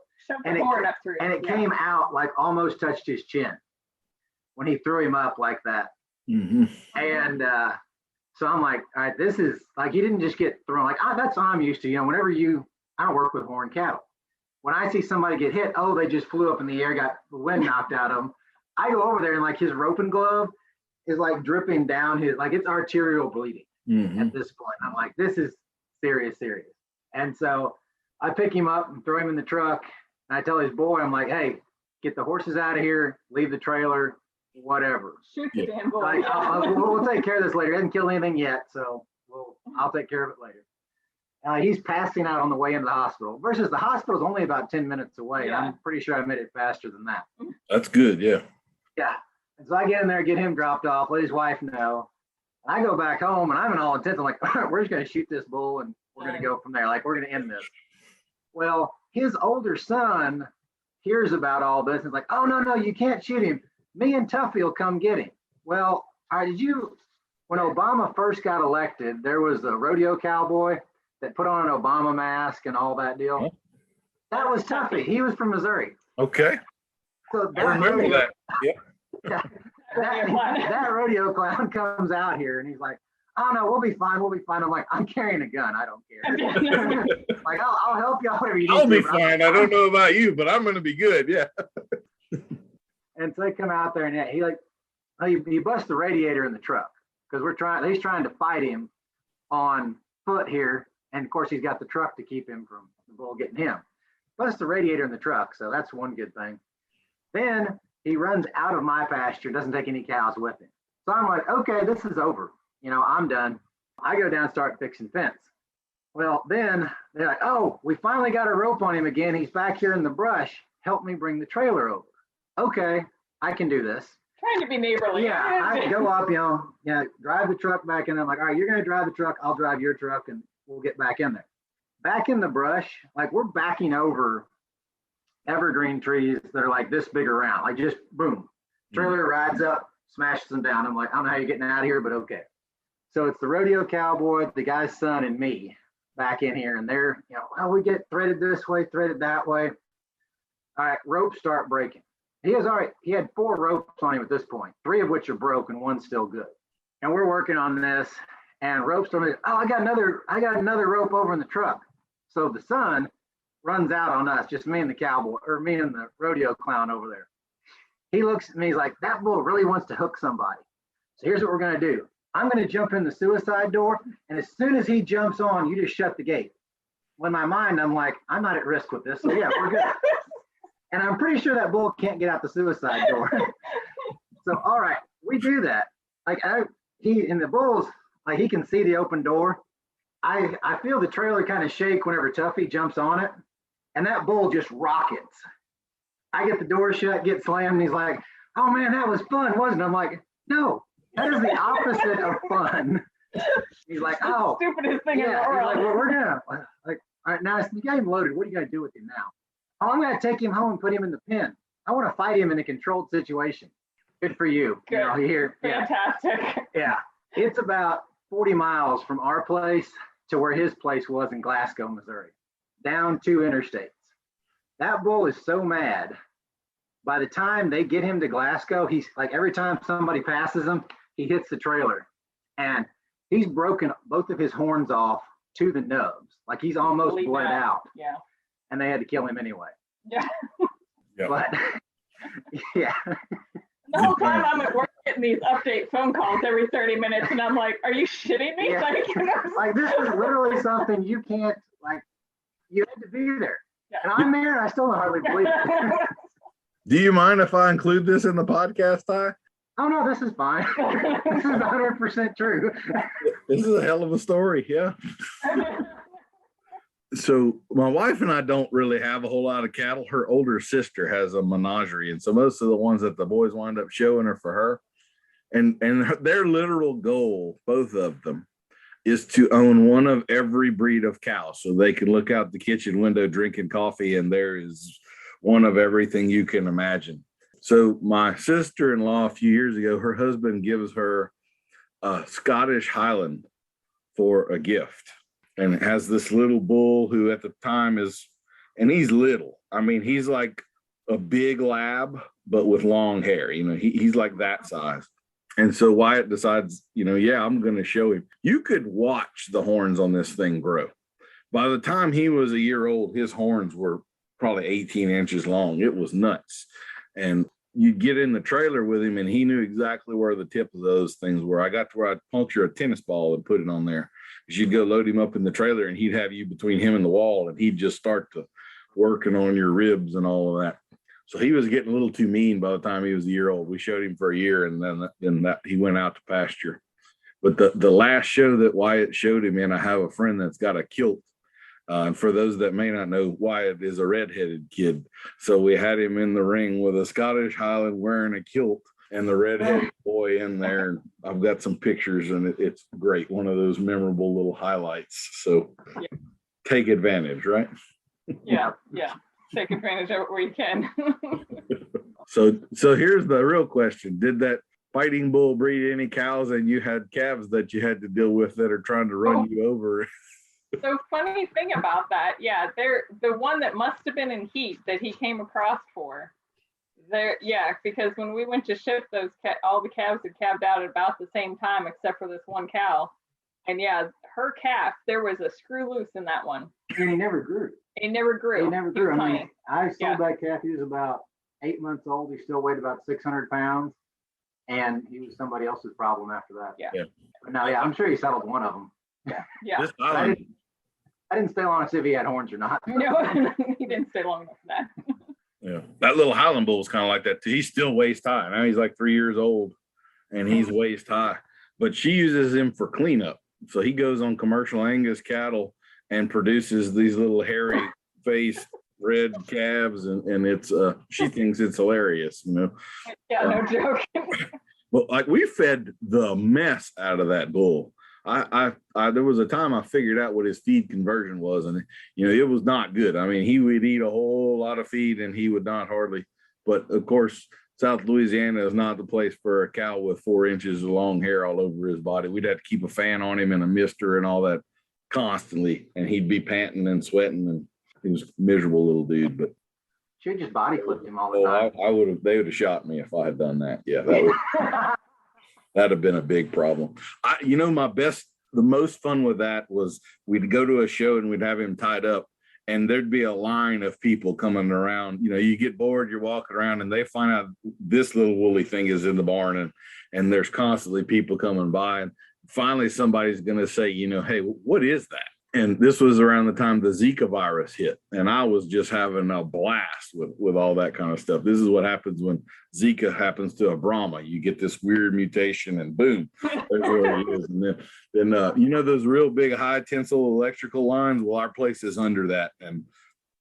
and it came out like almost touched his chin when he threw him up like that. Mm-hmm. And so I'm like, all right, this is like, you didn't just get thrown. Like, that's all I'm used to. Whenever I don't work with horned cattle. When I see somebody get hit, they just flew up in the air, got the wind knocked out of them. I go over there and like his roping glove is like dripping down it's arterial bleeding at this point. I'm like, this is serious. And so I pick him up and throw him in the truck. And I tell his boy, I'm like, hey, get the horses out of here, leave the trailer, whatever. Shoot the damn bull. Like, we'll take care of this later. He hasn't killed anything yet, so I'll take care of it later. He's passing out on the way into the hospital versus the hospital's only about 10 minutes away. Yeah. I'm pretty sure I made it faster than that. That's good. Yeah. Yeah. And so I get in there, get him dropped off, let his wife know. And I go back home and I'm in all intent. I'm like, all right, we're just going to shoot this bull and we're going to go from there. Like, we're going to end this. Well, his older son hears about all this and is like, oh, no, you can't shoot him. Me and Tuffy will come get him. Well, when Obama first got elected, there was a rodeo cowboy that put on an Obama mask and all that deal. That was Tuffy. He was from Missouri. Okay. So I remember that. Yeah. That rodeo clown comes out here and he's like, oh no, we'll be fine. I'm like, I'm carrying a gun. I don't care. Like, I'll help you out whatever you need. I'll be fine. I don't know about you, but I'm going to be good. Yeah. And so they come out there and he busts the radiator in the truck because he's trying to fight him on foot here. And of course he's got the truck to keep him from the bull getting him. Busts the radiator in the truck. So that's one good thing. Then he runs out of my pasture, doesn't take any cows with him. So I'm like, okay, this is over. I'm done. I go down and start fixing fence. Well, then they're like, oh, we finally got a rope on him again. He's back here in the brush. Help me bring the trailer over. Okay, I can do this. Trying to be neighborly. Yeah, I go up, drive the truck back in. I'm like, all right, you're going to drive the truck. I'll drive your truck and we'll get back in there. Back in the brush, like we're backing over evergreen trees that are like this big around, like just boom. Trailer rides up, smashes them down. I'm like, I don't know how you're getting out of here, but okay. So it's the rodeo cowboy, the guy's son, and me back in here. And they're, we get threaded this way, threaded that way. All right, ropes start breaking. He had 4 ropes on him at this point, 3 of which are broken, 1's still good. And we're working on this, and ropes told me, oh, I got another rope over in the truck. So the son runs out on us, just me and the cowboy, or me and the rodeo clown over there. He looks at me, he's like, that bull really wants to hook somebody. So here's what we're gonna do. I'm gonna jump in the suicide door, and as soon as he jumps on, you just shut the gate. When in my mind, I'm like, I'm not at risk with this, so yeah, we're good. And I'm pretty sure that bull can't get out the suicide door. So, all right, we do that. Like he can see the open door. I feel the trailer kind of shake whenever Tuffy jumps on it, and that bull just rockets. I get the door shut, get slammed, and he's like, "Oh man, that was fun, wasn't it?" I'm like, "No, that is the opposite of fun." He's like, "Oh, Stupidest thing in the yeah." He's world. like, "Well, we're gonna like, all right, now you got him loaded. What are you gonna do with him now?" "Oh, I'm gonna take him home and put him in the pen. I want to fight him in a controlled situation." Good for you. Good. You know, here, yeah, Fantastic. yeah. It's about 40 miles from our place to where his place was in Glasgow, Missouri, down 2 interstates. That bull is so mad. By the time they get him to Glasgow, he's like, every time somebody passes him, he hits the trailer, and he's broken both of his horns off to the nubs. Like he's almost Believe bled that. out, Yeah. and they had to kill him anyway. Yeah. Yeah. But yeah, The whole time I'm at work getting these update phone calls every 30 minutes, and I'm like, are you shitting me? Yeah. Like, you know? like this is literally something you can't, like, you had to be there. Yeah. And I'm there, and I still don't hardly believe it. Do you mind if I include this in the podcast, Ty? Oh no, this is fine. This is 100% true. This is a hell of a story. Yeah. So my wife and I don't really have a whole lot of cattle. Her older sister has a menagerie, and so most of the ones that the boys wind up showing are for her. And their literal goal, both of them, is to own one of every breed of cow, so they can look out the kitchen window drinking coffee, and there is one of everything you can imagine. So my sister-in-law, a few years ago, her husband gives her a Scottish Highland for a gift. And it has this little bull who at the time is, and he's little. I mean, he's like a big lab, but with long hair. You know, he's like that size. And so Wyatt decides, you know, yeah, I'm going to show him. You could watch the horns on this thing grow. By the time he was a year old, his horns were probably 18 inches long. It was nuts. And you'd get in the trailer with him, and he knew exactly where the tip of those things were. I got to where I'd puncture a tennis ball and put it on there. You'd go load him up in the trailer, and he'd have you between him and the wall, and he'd just start to working on your ribs and all of that. So he was getting a little too mean by the time he was a year old. We showed him for a year, and then he went out to pasture. But the last show that Wyatt showed him in, I have a friend that's got a kilt. And for those that may not know, Wyatt is a redheaded kid. So we had him in the ring with a Scottish Highland wearing a kilt and the redheaded boy in there. And I've got some pictures, and it's great. One of those memorable little highlights. So take advantage, right? Yeah. Take advantage of it where you can. So here's the real question. Did that fighting bull breed any cows, and you had calves that you had to deal with that are trying to run you over? So funny thing about that, yeah, they're the one that must have been in heat that he came across for. There, yeah, because when we went to ship those, all the calves had calved out at about the same time, except for this one cow. And yeah, her calf, there was a screw loose in that one. And he never grew. He never grew. He never grew. I mean, Tiny. I sold that calf. He was about 8 months old. He still weighed about 600 pounds. And he was somebody else's problem after that. Yeah. But no, yeah, I'm sure he settled one of them. Yeah. I didn't stay long to see if he had horns or not. No, he didn't stay long enough for that. Yeah, that little Highland bull was kind of like that too. He's still waist high. Now he's like 3 years old, and he's waist high. But she uses him for cleanup. So he goes on commercial Angus cattle and produces these little hairy faced red calves, and it's she thinks it's hilarious, you know. Yeah, no joke. But like we fed the mess out of that bull. I there was a time I figured out what his feed conversion was, and you know, it was not good. I mean, he would eat a whole lot of feed and he would not hardly. But of course, South Louisiana is not the place for a cow with 4 inches of long hair all over his body. We'd have to keep a fan on him and a mister and all that constantly, and he'd be panting and sweating, and he was a miserable little dude. But Should just body clipped him all the time. I would have. They would have shot me if I had done that. Yeah, that'd have been a big problem. The most fun with that was we'd go to a show and we'd have him tied up, and there'd be a line of people coming around. You know, you get bored, you're walking around, and they find out this little woolly thing is in the barn, and there's constantly people coming by. And finally, somebody's going to say, you know, hey, what is that? And this was around the time the Zika virus hit. And I was just having a blast with all that kind of stuff. This is what happens when Zika happens to a Brahma. You get this weird mutation and boom, there's what it is. And then you know, those real big high tensile electrical lines? Well, our place is under that. And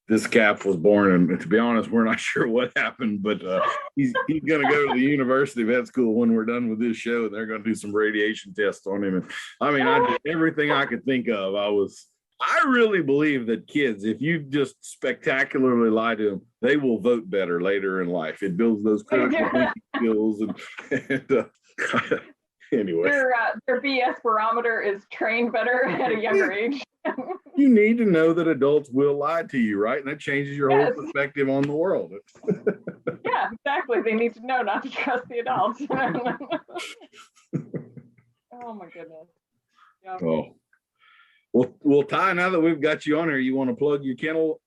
this calf was born, and to be honest, we're not sure what happened, but he's going to go to the University Vet School when we're done with this show, and they're going to do some radiation tests on him. And I mean, I did everything I could think of. I really believe that kids, if you just spectacularly lie to them, they will vote better later in life. It builds those critical thinking skills, and anyway. Their BS barometer is trained better at a younger age. You need to know that adults will lie to you, right? And that changes your whole perspective on the world. Yeah, exactly. They need to know not to trust the adults. Oh my goodness. Yeah. Oh. Well, Ty, now that we've got you on here, you want to plug your kennel?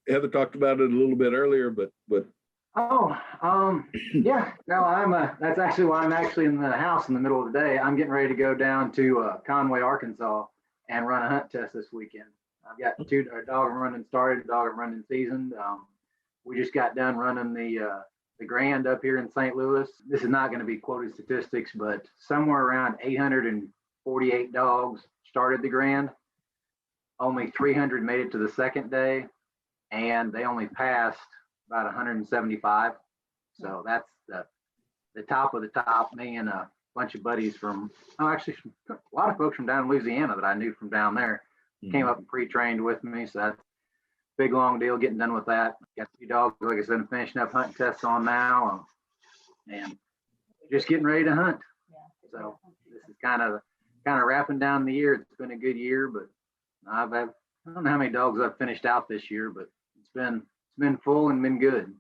Heather talked about it a little bit earlier, but yeah, no, that's actually why I'm actually in the house in the middle of the day. I'm getting ready to go down to Conway, Arkansas and run a hunt test this weekend. I've got a dog I'm running started, a dog I'm running seasoned. We just got done running the Grand up here in St. Louis. This is not going to be quoted statistics, but somewhere around 848 dogs started the Grand. Only 300 made it to the second day, and they only passed about 175. So that's the top of the top. Me and a bunch of buddies from, actually a lot of folks from down in Louisiana that I knew from down there came up and pre-trained with me. So that's a big, long deal getting done with that. Got a few dogs, like I said, I'm finishing up hunting tests on now and just getting ready to hunt. So this is kind of wrapping down the year. It's been a good year, but I don't know how many dogs I've finished out this year, but it's been full and been good.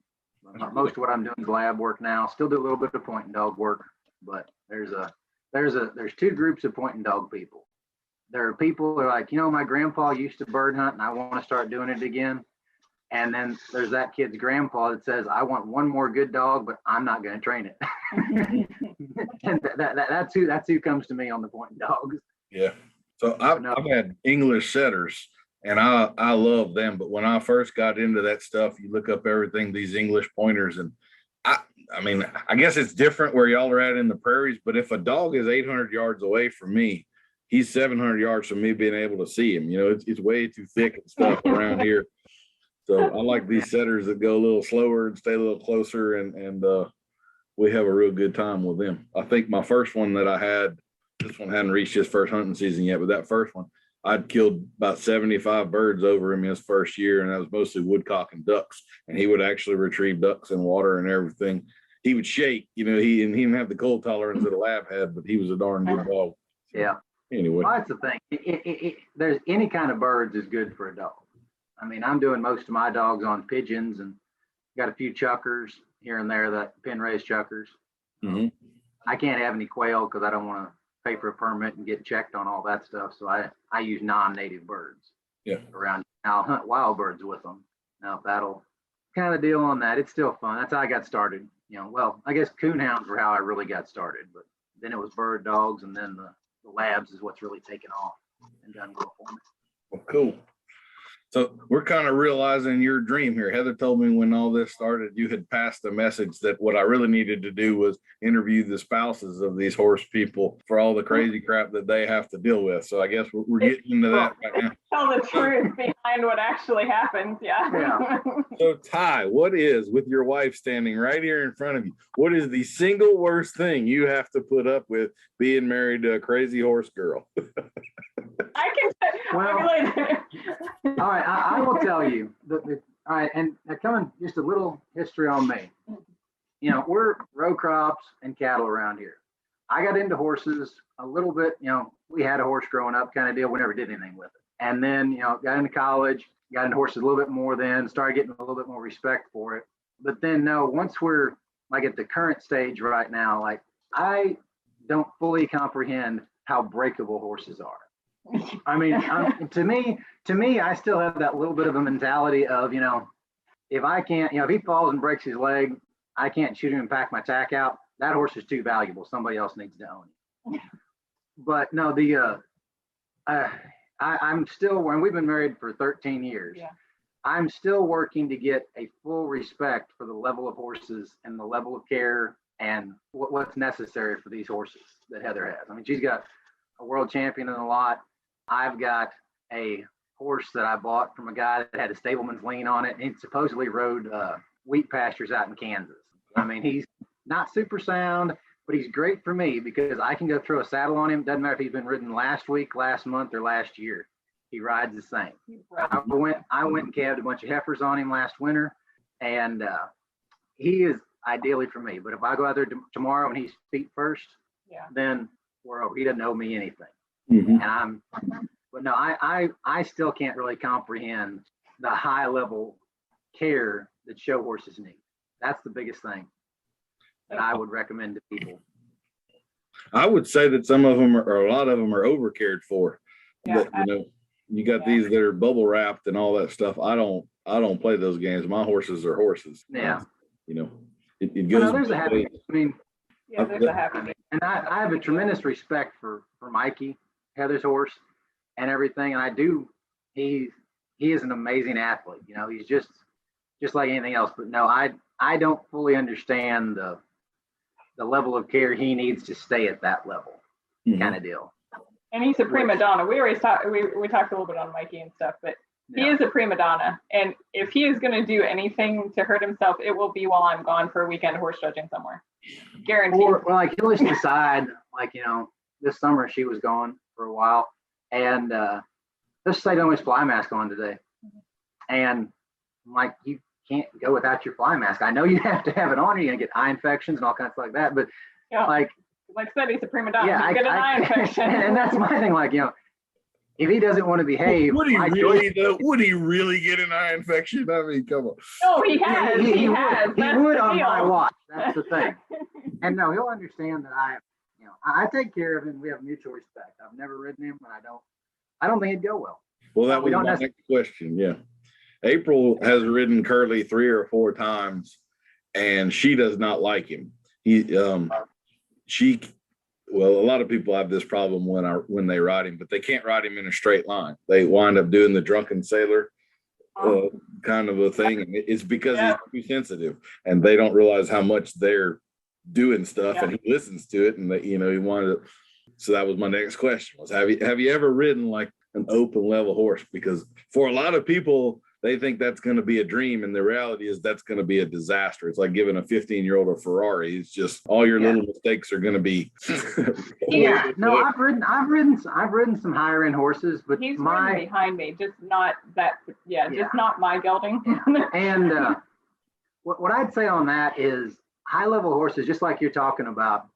Most of what I'm doing is lab work now. Still do a little bit of pointing dog work, but there's two groups of pointing dog people. There are people that are like, my grandpa used to bird hunt and I want to start doing it again. And then there's that kid's grandpa that says, I want one more good dog, but I'm not going to train it. And that's who comes to me on the pointing dogs. Yeah. So I've had English setters and I love them. But when I first got into that stuff, you look up everything, these English pointers, and I mean, I guess it's different where y'all are at in the prairies, but if a dog is 800 yards away from me, he's 700 yards from me being able to see him. It's way too thick and stuff around here. So I like these setters that go a little slower and stay a little closer, and we have a real good time with them. I think my first one that I had, this one hadn't reached his first hunting season yet, but that first one, I'd killed about 75 birds over him his first year, and that was mostly woodcock and ducks. And he would actually retrieve ducks in water and everything. He would shake, he didn't have the cold tolerance that a lab had, but he was a darn good dog. Yeah. Anyway, well, that's the thing. There's any kind of birds is good for a dog. I mean, I'm doing most of my dogs on pigeons and got a few chuckers here and there, that pen raised chuckers. Mm-hmm. I can't have any quail because I don't want to pay for a permit and get checked on all that stuff. So I use non-native birds around. I'll hunt wild birds with them. Now that'll kind of deal on that. It's still fun. That's how I got started. Well, I guess coonhounds were how I really got started, but then it was bird dogs, and then the labs is what's really taken off and done well for me. Well, cool. So we're kind of realizing your dream here. Heather told me when all this started, you had passed the message that what I really needed to do was interview the spouses of these horse people for all the crazy crap that they have to deal with. So I guess we're getting into that right now. Tell the truth behind what actually happens. Yeah. So Ty, what is, with your wife standing right here in front of you, what is the single worst thing you have to put up with being married to a crazy horse girl? I can all right, I will tell you. All right, and coming just a little history on me. We're row crops and cattle around here. I got into horses a little bit. We had a horse growing up, kind of deal. We never did anything with it. And then, got into college, got into horses a little bit more. Then started getting a little bit more respect for it. But then, no, once we're like at the current stage right now, like I don't fully comprehend how breakable horses are. I mean, to me, I still have that little bit of a mentality of, if I can't, if he falls and breaks his leg, I can't shoot him and pack my tack out. That horse is too valuable. Somebody else needs to own it. But no, I'm still, when we've been married for 13 years, Yeah. I'm still working to get a full respect for the level of horses and the level of care and what's necessary for these horses that Heather has. I mean, she's got a world champion in the lot. I've got a horse that I bought from a guy that had a stableman's lien on it, and he supposedly rode wheat pastures out in Kansas. I mean, he's not super sound, but he's great for me because I can go throw a saddle on him. Doesn't matter if he's been ridden last week, last month, or last year. He rides the same. I went and calved a bunch of heifers on him last winter, and he is ideally for me. But if I go out there tomorrow and he's feet first, then we're over. He doesn't owe me anything. And but no, I still can't really comprehend the high level care that show horses need. That's the biggest thing that I would recommend to people. I would say that some of them or a lot of them are over cared for. Yeah, But, you got these that are bubble wrapped and all that stuff. I don't play those games. My horses are horses. Yeah. It goes. There's a happy. I mean, there's a happy. And I have a tremendous respect for Mikey, Heather's horse, and everything. And I do. He is an amazing athlete. He's just like anything else. But no, I don't fully understand the level of care he needs to stay at that level, kind of deal. And he's a prima donna. We always talked. We talked a little bit on Mikey and stuff, but he is a prima donna. And if he is going to do anything to hurt himself, it will be while I'm gone for a weekend horse judging somewhere. Guaranteed. Or he'll just decide, this summer she was gone for a while, and let's say don't have his fly mask on today, and I'm like, you can't go without your fly mask. I know you have to have it on, or you're gonna get eye infections and all kinds of like that, but like I said, he's a prima donna. You get an eye infection. And that's my thing. If he doesn't want to behave, would he really get an eye infection? I mean, come on. No, he has. He would on my watch. That's the thing. And no, he'll understand that I take care of him. We have mutual respect. I've never ridden him, and I don't think it'd go well. Well, that was my next question. Yeah. April has ridden Curly 3 or 4 times, and she does not like him. A lot of people have this problem when they ride him, but they can't ride him in a straight line. They wind up doing the drunken sailor kind of a thing. And it's because he's too sensitive, and they don't realize how much they're doing stuff, and he listens to it, and he wanted to. So that was my next question: was have you ever ridden like an open level horse? Because for a lot of people, they think that's going to be a dream, and the reality is that's going to be a disaster. It's like giving a 15-year-old a Ferrari. It's just all your little mistakes are going to be. No, I've ridden some higher end horses, but he's ridden behind me, just not that. Just not my gelding. And what I'd say on that is high level horses, just like you're talking about.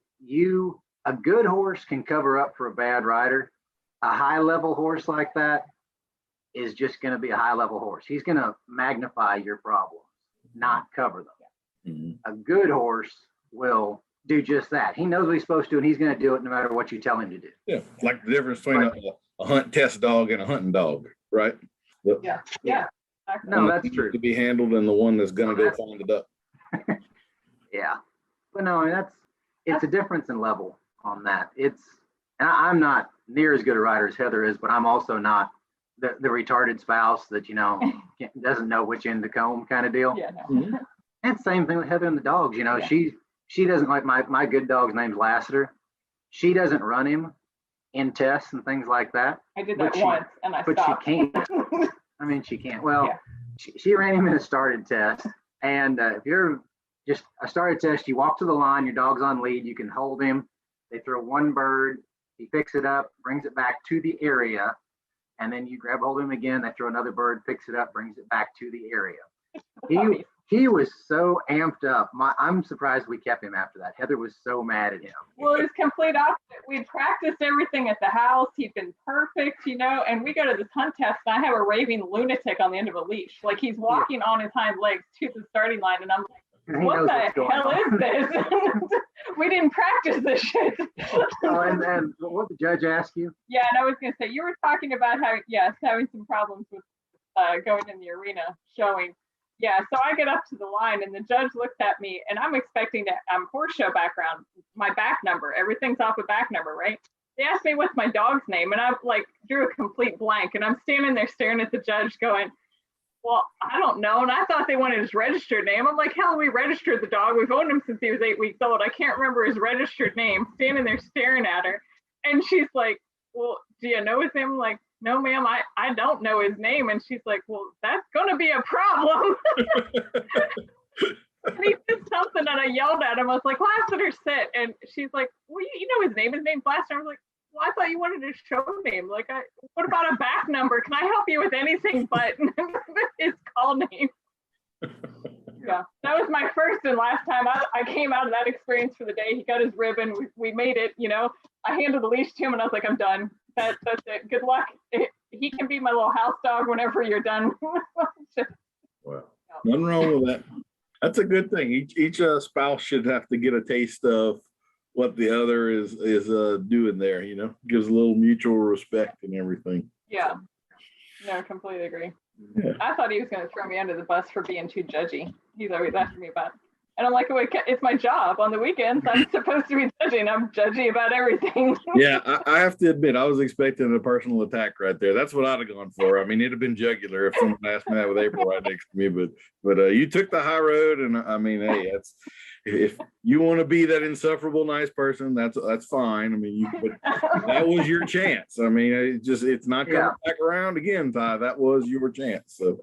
A good horse can cover up for a bad rider. A high level horse like that is just going to be a high level horse. He's going to magnify your problems, not cover them. A good horse will do just that. He knows what he's supposed to, and he's going to do it no matter what you tell him to do. Yeah, like the difference between a hunt test dog and a hunting dog, right? Yeah. No, that's true. To be handled, and the one that's going to go find the duck. Yeah, but no, it's a difference in level on that. And I'm not near as good a rider as Heather is, but I'm also not the retarded spouse that doesn't know which end to comb kind of deal. Yeah, no. And same thing with Heather and the dogs. She doesn't like my good dog's name's Lassiter. She doesn't run him in tests and things like that. I did that once, and I stopped. But she can't. I mean, she can't. Well, she ran him in a started test, and if you're just a started test, you walk to the line, your dog's on lead, you can hold him. They throw one bird, he picks it up, brings it back to the area. And then you grab hold of him again, they throw another bird, picks it up, brings it back to the area. He was so amped up. I'm surprised we kept him after that. Heather was so mad at him. Well, it was complete opposite. We practiced everything at the house. He'd been perfect, and we go to this hunt test, and I have a raving lunatic on the end of a leash. Like, he's walking on his hind legs to the starting line, and I'm like, what the hell is this? We didn't practice this shit. And what the judge asked you? Yeah, and I was going to say, you were talking about having some problems with going in the arena showing. Yeah, so I get up to the line, and the judge looks at me, and I'm expecting to horse show background, my back number. Everything's off a back number, right? they asked me what's my dog's name, and I like drew a complete blank, and I'm standing there staring at the judge going, well, I don't know. And I thought they wanted his registered name. I'm like, hell, we registered the dog. We've owned him since he was 8 weeks old. I can't remember his registered name. Standing there staring at her. And she's like, well, do you know his name? I'm like, no, ma'am, I don't know his name. And she's like, well, that's going to be a problem. And he did something and I yelled at him. I was like, Lassiter, sit. And she's like, well, you know his name. His name's Lassiter. I was like, well, I thought you wanted a show name. Like, what about a back number? Can I help you with anything but his call name? Yeah, that was my first and last time I came out of that experience for the day. He got his ribbon. We made it, you know. I handed the leash to him and I was like, I'm done. That's it. Good luck. He can be my little house dog whenever you're done. Well, nothing wrong with that. That's a good thing. Each spouse should have to get a taste of what the other is doing there, you know, gives a little mutual respect and everything. Yeah, no, completely agree. Yeah. I thought he was going to throw me under the bus for being too judgy. He's always asking me about it. And I'm like, it's my job on the weekends. I'm supposed to be judging. I'm judgy about everything. Yeah, I have to admit, I was expecting a personal attack right there. That's what I'd have gone for. I mean, it'd have been jugular if someone asked me that with April right next to me. But you took the high road, and I mean, hey, if you want to be that insufferable nice person, that's fine. I mean, that was your chance. I mean, it's not coming back around again, Ty. That was your chance. So,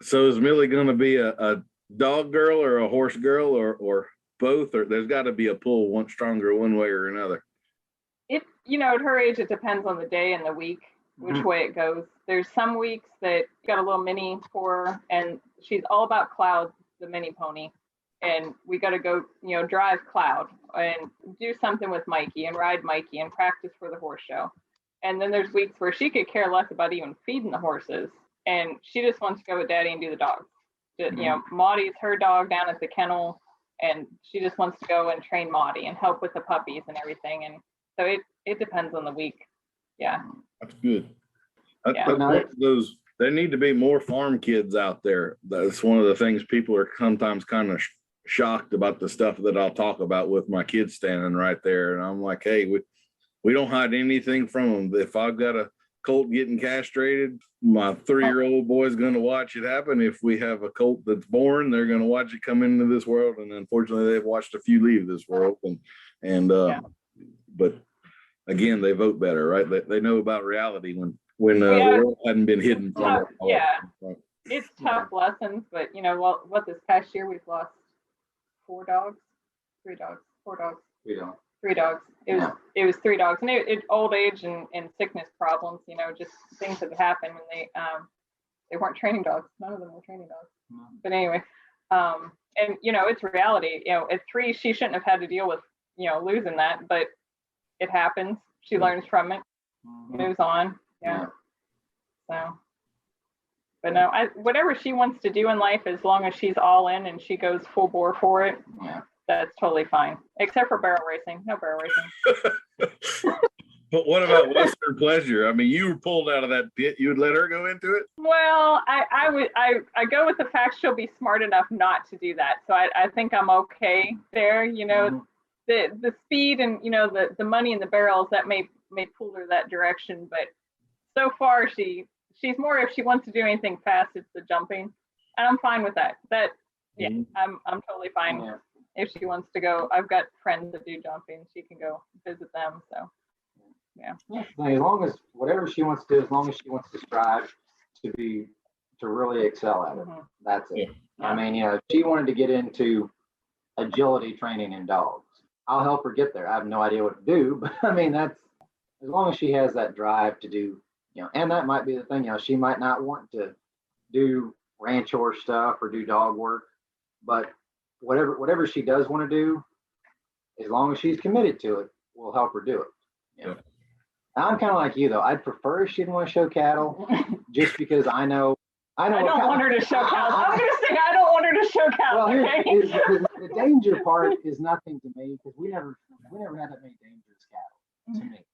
so is Millie going to be a dog girl or a horse girl or both? Or there's got to be a pull one stronger one way or another? It, you know, at her age, it depends on the day and the week, which way it goes. There's some weeks that got a little mini for her, and she's all about Cloud, the mini pony. And we got to go, you know, drive Cloud and do something with Mikey and ride Mikey and practice for the horse show. And then there's weeks where she could care less about even feeding the horses. And she just wants to go with Daddy and do the dogs. You know, Maudie's her dog down at the kennel, and she just wants to go and train Maudie and help with the puppies and everything. And so it depends on the week. Yeah. That's good. There need to be more farm kids out there. That's one of the things people are sometimes kind of shocked about, the stuff that I'll talk about with my kids standing right there. And I'm like, hey, we don't hide anything from them. If I've got a colt getting castrated, my 3-year-old boy's going to watch it happen. If we have a colt that's born, they're going to watch it come into this world. And unfortunately, they've watched a few leave this world. But again, they vote better, right? They know about reality when the world hadn't been hidden from it. Yeah, it's tough lessons, but you know what? This past year we've lost 3 dogs. It was 3 dogs, and it old age and sickness problems. You know, just things that happen when they weren't training dogs. None of them were training dogs. No. But anyway, and you know, it's reality. You know, at 3, she shouldn't have had to deal with, you know, losing that, but it happens. She learns from it, moves on. Yeah. So, but no, whatever she wants to do in life, as long as she's all in and she goes full bore for it, that's totally fine. Except for barrel racing. No barrel racing. But what about Western Pleasure? I mean, you were pulled out of that pit. You would let her go into it? Well, I go with the fact she'll be smart enough not to do that. So I think I'm okay there. You know, the speed and, you know, the money in the barrels, that may pull her that direction, but so far she's more, if she wants to do anything fast, it's the jumping, and I'm fine with that. I'm totally fine. If she wants to go, I've got friends that do jumping, she can go visit them. So as long as whatever she wants to do, as long as she wants to strive to really excel at it, that's it. I mean, you know, if she wanted to get into agility training in dogs, I'll help her get there. I have no idea what to do, but I mean, that's, as long as she has that drive to do, you know, and that might be the thing, you know, she might not want to do ranch horse stuff or do dog work, but whatever she does want to do, as long as she's committed to it, we'll help her do it. Yeah. I'm kind of like you though. I'd prefer if she didn't want to show cattle, just because I don't want her to show cattle. I'm going to say I don't want her to show cattle. Well, the danger part is nothing to me, because we never had that many dangerous cattle to me.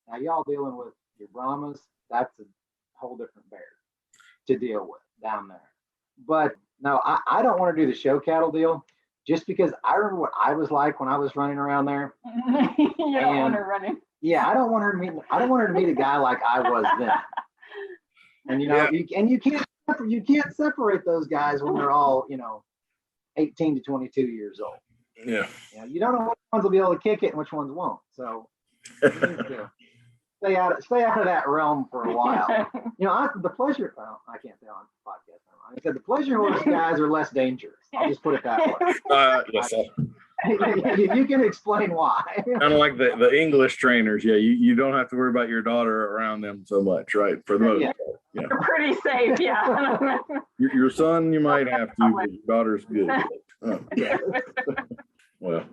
Now y'all dealing with your Brahmas, that's a whole different bear to deal with down there. But no, I don't want to do the show cattle deal, just because I remember what I was like when I was running around there. You don't want her running. Yeah, I don't want her to meet a guy like I was then. And you can't separate those guys when they're all 18 to 22 years old. Yeah. You don't know which ones will be able to kick it and which ones won't. So you need to stay out of that realm for a while. The pleasure. Well, I can't say on podcast. I said the pleasure horse guys are less dangerous. I'll just put it that way. Yes. You can explain why. Kind of like the English trainers. Yeah, you don't have to worry about your daughter around them so much, right? For the most part. Yeah. You're pretty safe, yeah. Your son, you might have to, but your daughter's good. Well.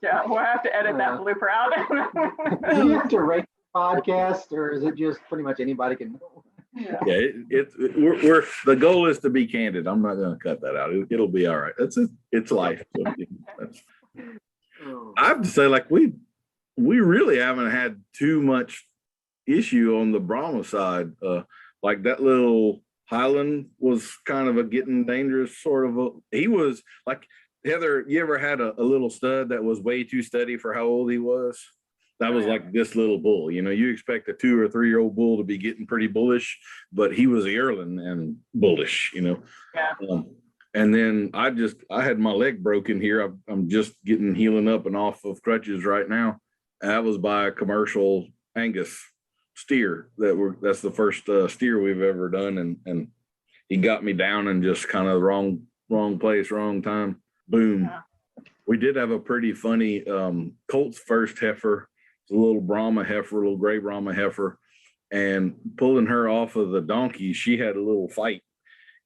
Yeah, we'll have to edit that blooper out. Do you have to rate the podcast, or is it just pretty much anybody can? Yeah, we're the goal is to be candid. I'm not going to cut that out. It'll be all right. It's life. So, I have to say, like we really haven't had too much issue on the Brahma side. Like that little Highland was kind of a getting dangerous sort of. He was like, Heather, you ever had a little stud that was way too steady for how old he was? That was like this little bull. You expect a 2 or 3 year old bull to be getting pretty bullish, but he was yearling and bullish, Yeah. And then I had my leg broken here. I'm just healing up and off of crutches right now. And that was by a commercial Angus steer that's the first steer we've ever done. And he got me down in just kind of wrong place, wrong time. Boom. Yeah. We did have a pretty funny Colt's first heifer. It's a little Brahma heifer, a little gray Brahma heifer, and pulling her off of the donkey, she had a little fight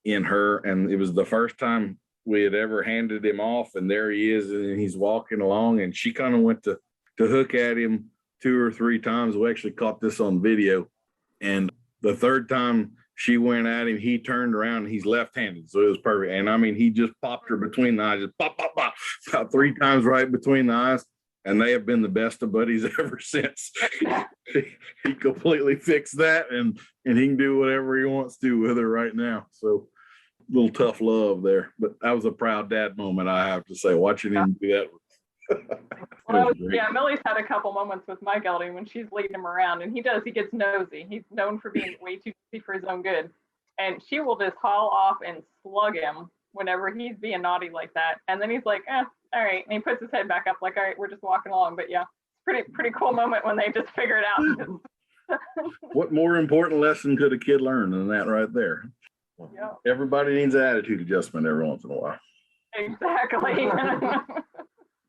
in her, and it was the first time we had ever handed him off, and there he is, and he's walking along, and she kind of went to hook at him 2 or 3 times. We actually caught this on video, and the third time she went at him, he turned around, and he's left-handed, so it was perfect. And I mean, he just popped her between the eyes, just pop, pop, pop, about 3 times right between the eyes. And they have been the best of buddies ever since. He completely fixed that, and he can do whatever he wants to with her right now. So a little tough love there. But that was a proud dad moment, I have to say, watching him do that. Millie's had a couple moments with my gelding when she's leading him around, and he gets nosy. He's known for being way too nosy for his own good. And she will just haul off and slug him whenever he's being naughty like that. And then he's like, all right. And he puts his head back up like, all right, we're just walking along. But yeah, pretty cool moment when they just figure it out. What more important lesson could a kid learn than that right there? Yeah. Everybody needs an attitude adjustment every once in a while. Exactly.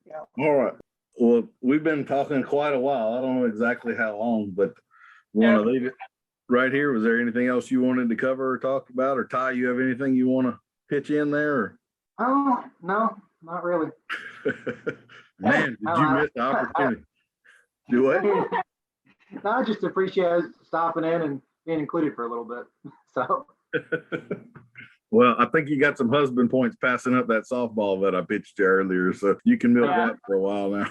Yeah. All right. Well, we've been talking quite a while. I don't know exactly how long, but want to leave it right here. Was there anything else you wanted to cover or talk about? Or Ty, you have anything you want to pitch in there? Or? Oh, no, not really. Man, did you miss the opportunity? Do what? No, I just appreciate stopping in and being included for a little bit. So. Well, I think you got some husband points passing up that softball that I pitched you earlier, so you can milk that for a while now.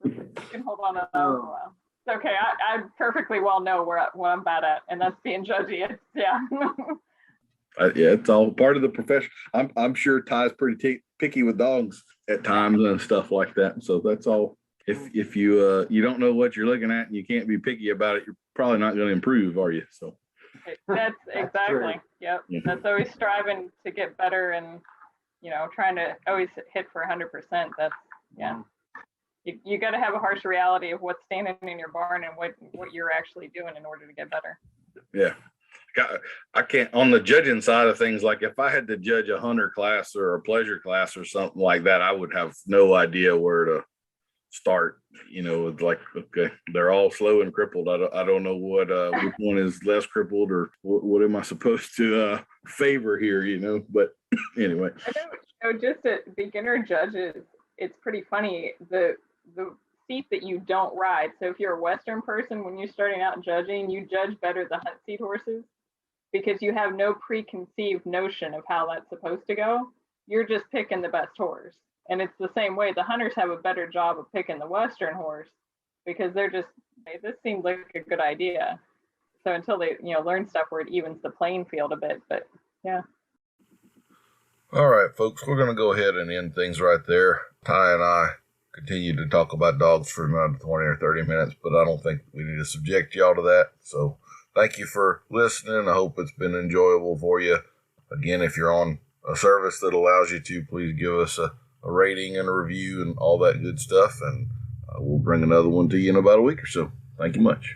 You can hold on to that for a while. It's okay. I perfectly well know what I'm bad at, and that's being judgy. Yeah, it's all part of the profession. I'm sure Ty's pretty picky with dogs at times and stuff like that. So that's all. If you don't know what you're looking at and you can't be picky about it, you're probably not going to improve, are you? So. That's exactly. Yep. Yeah. That's always striving to get better and, trying to always hit for 100%. That's, you got to have a harsh reality of what's standing in your barn and what you're actually doing in order to get better. Yeah. I can't, on the judging side of things, like if I had to judge a hunter class or a pleasure class or something like that, I would have no idea where to start. It's like, okay, they're all slow and crippled. I don't know what which one is less crippled or what am I supposed to favor here, but anyway. I know, just a beginner judges, it's pretty funny the seat that you don't ride. So if you're a Western person, when you're starting out judging, you judge better the hunt seat horses because you have no preconceived notion of how that's supposed to go. You're just picking the best horse. And it's the same way. The hunters have a better job of picking the Western horse because they're just, hey, this seems like a good idea. So until they, learn stuff where it evens the playing field a bit, but yeah. All right, folks, we're going to go ahead and end things right there. Ty and I continue to talk about dogs for another 20 or 30 minutes, but I don't think we need to subject y'all to that. So thank you for listening. I hope it's been enjoyable for you. Again, if you're on a service that allows you to, please give us a rating and a review and all that good stuff. And we'll bring another one to you in about a week or so. Thank you much.